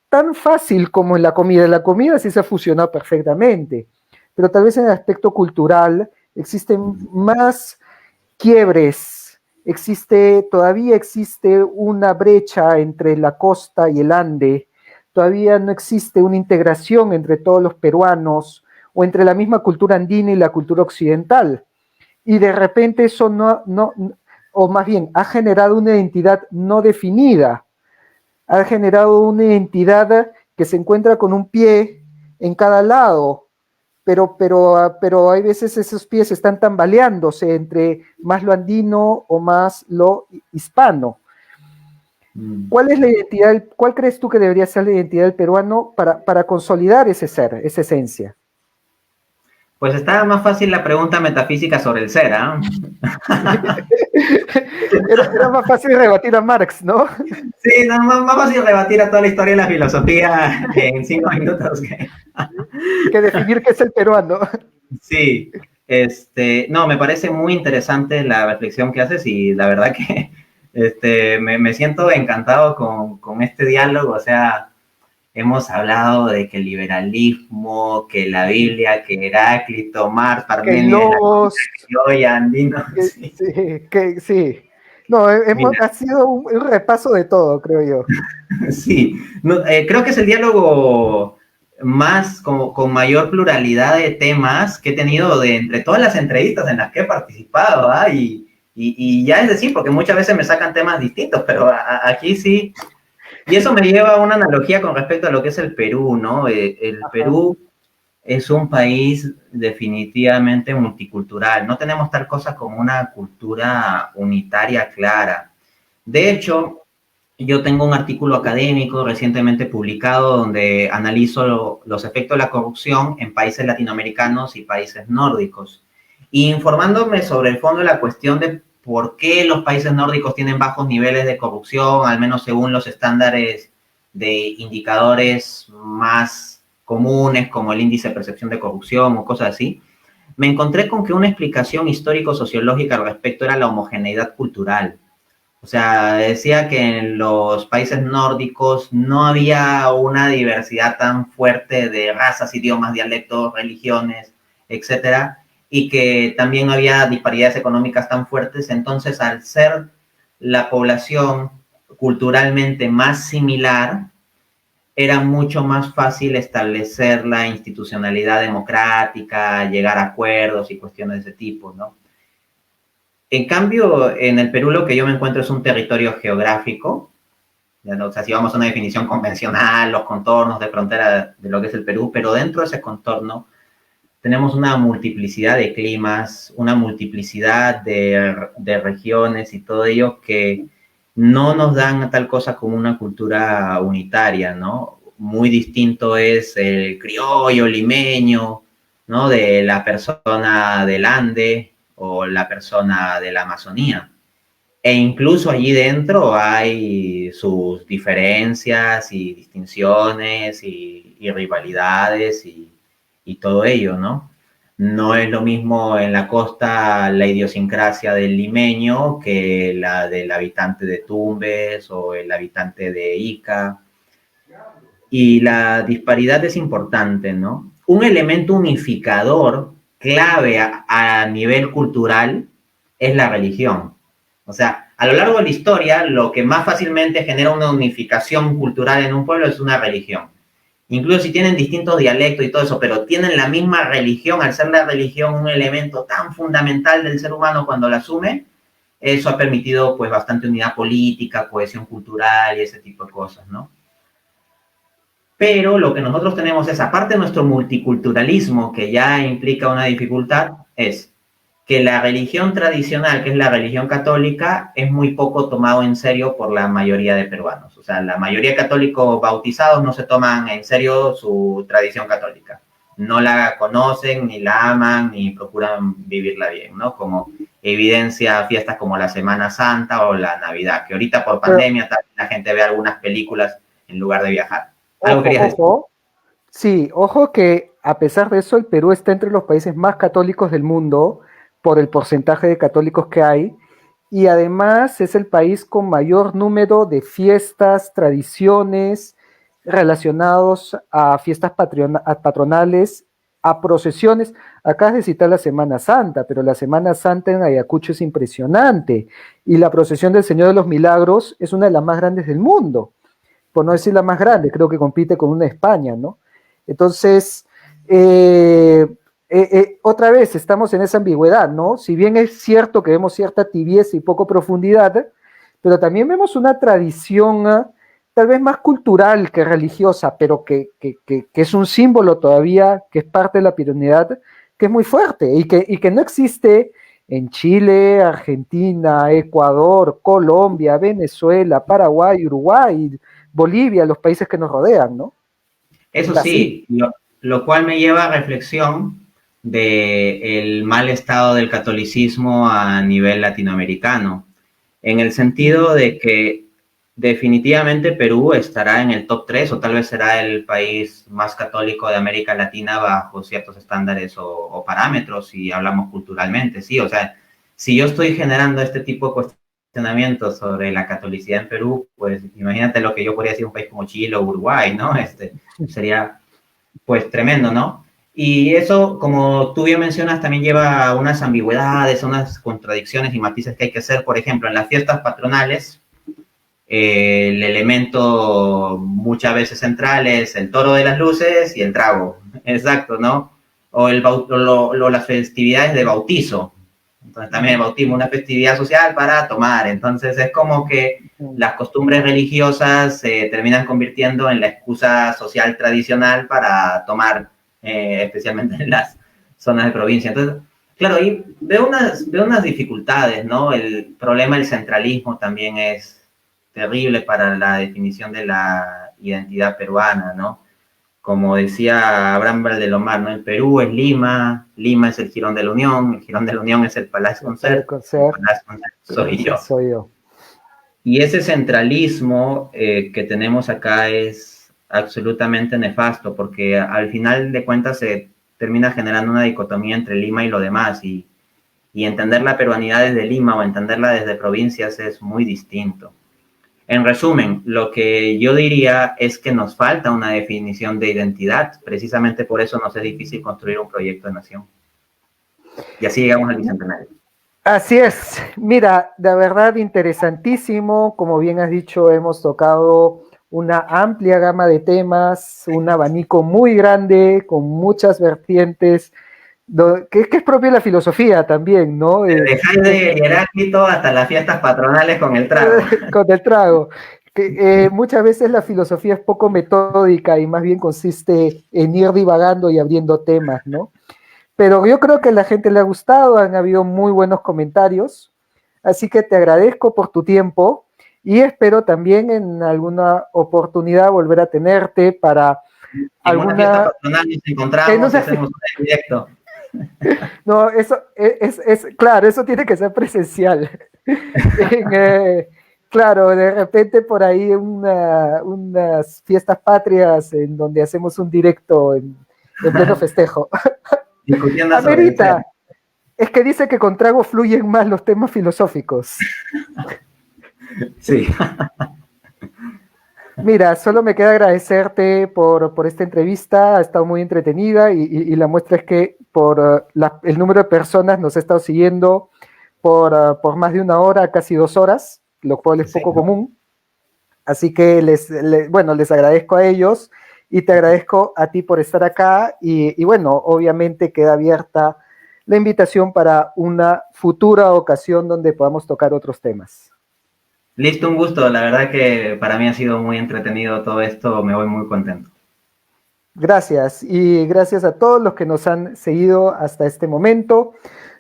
tan fácil como en la comida. En la comida sí se ha fusionado perfectamente, pero tal vez en el aspecto cultural existen más quiebres, todavía existe una brecha entre la costa y el Ande, todavía no existe una integración entre todos los peruanos o entre la misma cultura andina y la cultura occidental. Y de repente eso o más bien, ha generado una identidad no definida, ha generado una identidad que se encuentra con un pie en cada lado, pero hay veces esos pies están tambaleándose entre más lo andino o más lo hispano. ¿Cuál es la identidad, cuál crees tú que debería ser la identidad del peruano para consolidar ese ser, esa esencia? Pues está más fácil la pregunta metafísica sobre el ser, ¿ah? Era más fácil rebatir a Marx, ¿no? Sí, no, más fácil rebatir a toda la historia de la filosofía en 5 minutos. Que definir qué es el peruano. Sí, no, me parece muy interesante la reflexión que haces y la verdad que me siento encantado con este diálogo, o sea, hemos hablado de que el liberalismo, que la Biblia, que Heráclito, Marx, Que Parménides, la lobos, criolla, andino, sí. sí, que sí. No, Mira, ha sido un repaso de todo, creo yo. sí, no, creo que es el diálogo más con mayor pluralidad de temas que he tenido de entre todas las entrevistas en las que he participado, ¿ah? Y ya es decir, porque muchas veces me sacan temas distintos, pero aquí sí. Y eso me lleva a una analogía con respecto a lo que es el Perú, ¿no? El Ajá. Perú es un país definitivamente multicultural. No tenemos tal cosa como una cultura unitaria clara. De hecho, yo tengo un artículo académico recientemente publicado donde analizo los efectos de la corrupción en países latinoamericanos y países nórdicos, y informándome sobre el fondo de la cuestión de por qué los países nórdicos tienen bajos niveles de corrupción, al menos según los estándares de indicadores más comunes como el índice de percepción de corrupción o cosas así. Me encontré con que una explicación histórico-sociológica al respecto era la homogeneidad cultural. O sea, decía que en los países nórdicos no había una diversidad tan fuerte de razas, idiomas, dialectos, religiones, etcétera, y que también había disparidades económicas tan fuertes. Entonces, al ser la población culturalmente más similar, era mucho más fácil establecer la institucionalidad democrática, llegar a acuerdos y cuestiones de ese tipo, ¿no? En cambio, en el Perú lo que yo me encuentro es un territorio geográfico. O sea, si vamos a una definición convencional, los contornos de frontera de lo que es el Perú, pero dentro de ese contorno tenemos una multiplicidad de climas, una multiplicidad de regiones y todo ello que no nos dan tal cosa como una cultura unitaria, ¿no? Muy distinto es el criollo limeño, ¿no? De la persona del Ande o la persona de la Amazonía. E incluso allí dentro hay sus diferencias y distinciones y rivalidades y todo ello, ¿no? No es lo mismo en la costa la idiosincrasia del limeño que la del habitante de Tumbes o el habitante de Ica. Y la disparidad es importante, ¿no? Un elemento unificador clave a nivel cultural es la religión. O sea, a lo largo de la historia, lo que más fácilmente genera una unificación cultural en un pueblo es una religión. incluso si tienen distintos dialectos y todo eso, pero tienen la misma religión, al ser la religión un elemento tan fundamental del ser humano cuando la asume, eso ha permitido pues bastante unidad política, cohesión cultural y ese tipo de cosas, ¿no? Pero lo que nosotros tenemos es, aparte de nuestro multiculturalismo, que ya implica una dificultad, es que la religión tradicional, que es la religión católica, es muy poco tomado en serio por la mayoría de peruanos. O sea, la mayoría de católicos bautizados no se toman en serio su tradición católica. No la conocen, ni la aman, ni procuran vivirla bien, ¿no? Como evidencia fiestas como la Semana Santa o la Navidad, que ahorita por pandemia también la gente ve algunas películas en lugar de viajar. ¿Algo querías decir? Ojo, sí, ojo que a pesar de eso el Perú está entre los países más católicos del mundo por el porcentaje de católicos que hay y además es el país con mayor número de fiestas, tradiciones relacionados a fiestas patronales, a procesiones. Acabas de citar la Semana Santa, pero la Semana Santa en Ayacucho es impresionante y la procesión del Señor de los Milagros es una de las más grandes del mundo, por no decir la más grande, creo que compite con una España, ¿no? Entonces, otra vez estamos en esa ambigüedad, ¿no? Si bien es cierto que vemos cierta tibieza y poco profundidad, pero también vemos una tradición tal vez más cultural que religiosa, pero que es un símbolo todavía, que es parte de la pironidad, que es muy fuerte y que no existe en Chile, Argentina, Ecuador, Colombia, Venezuela, Paraguay, Uruguay, Bolivia, los países que nos rodean, ¿no? Eso Brasil. sí, lo cual me lleva a reflexión del mal estado del catolicismo a nivel latinoamericano, en el sentido de que definitivamente Perú estará en el top 3 o tal vez será el país más católico de América Latina bajo ciertos estándares o parámetros si hablamos culturalmente, sí, o sea, si yo estoy generando este tipo de cuestionamientos sobre la catolicidad en Perú, pues imagínate lo que yo podría decir un país como Chile o Uruguay, ¿no? Sería pues tremendo, ¿no? Y eso, como tú bien mencionas, también lleva a unas ambigüedades, a unas contradicciones y matices que hay que hacer. Por ejemplo, en las fiestas patronales, el elemento muchas veces central es el toro de las luces y el trago. Exacto, ¿no? O las festividades de bautizo. Entonces también el bautismo es una festividad social para tomar. Entonces es como que las costumbres religiosas se terminan convirtiendo en la excusa social tradicional para tomar, especialmente en las zonas de provincia. Entonces, claro, y veo unas dificultades, ¿no? El problema del centralismo también es terrible para la definición de la identidad peruana, ¿no? Como decía Abraham Valdelomar, ¿no? El Perú es Lima, Lima es el Jirón de la Unión, el Jirón de la Unión es el Palacio Concert, el Palacio Concert soy yo. Soy yo. Y ese centralismo que tenemos acá es absolutamente nefasto, porque al final de cuentas se termina generando una dicotomía entre Lima y lo demás, y entender la peruanidad desde Lima o entenderla desde provincias es muy distinto. En resumen, lo que yo diría es que nos falta una definición de identidad. Precisamente por eso nos es difícil construir un proyecto de nación. Y así llegamos al Bicentenario. Así es. Mira, de verdad interesantísimo. Como bien has dicho, hemos tocado una amplia gama de temas, un abanico muy grande, con muchas vertientes, que es propio de la filosofía también, ¿no? Desde Jaime y Heráclito hasta las fiestas patronales con el trago. Con el trago. Que, muchas veces la filosofía es poco metódica y más bien consiste en ir divagando y abriendo temas, ¿no? Pero yo creo que a la gente le ha gustado, han habido muy buenos comentarios, así que te agradezco por tu tiempo y espero también en alguna oportunidad volver a tenerte para en alguna... una fiesta patronal nos encontramos y hacemos un directo. No, eso claro, eso tiene que ser presencial. Claro, de repente por ahí unas fiestas patrias en donde hacemos un directo en pleno festejo. Discutiendo sobre Amerita, es que dice que con trago fluyen más los temas filosóficos. Sí. Mira, solo me queda agradecerte por esta entrevista, ha estado muy entretenida y la muestra es que por el número de personas nos ha estado siguiendo por más de 1 hora, casi 2 horas, lo cual es poco común. Así que les agradezco a ellos y te agradezco a ti por estar acá y bueno, obviamente queda abierta la invitación para una futura ocasión donde podamos tocar otros temas. Listo, un gusto. La verdad que para mí ha sido muy entretenido todo esto. Me voy muy contento. Gracias y gracias a todos los que nos han seguido hasta este momento.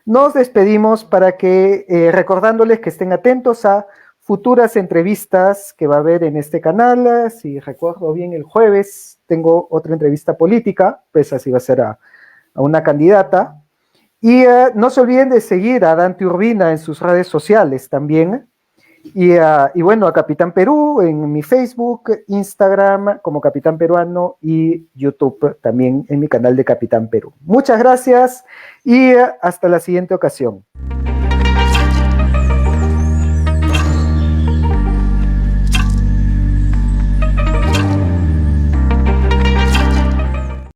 Nos despedimos para que recordándoles que estén atentos a futuras entrevistas que va a haber en este canal. Si recuerdo bien, el jueves tengo otra entrevista política, pues así va a ser a una candidata. Y no se olviden de seguir a Dante Urbina en sus redes sociales también. Y bueno, a Capitán Perú en mi Facebook, Instagram como Capitán Peruano y YouTube también en mi canal de Capitán Perú. Muchas gracias y hasta la siguiente ocasión.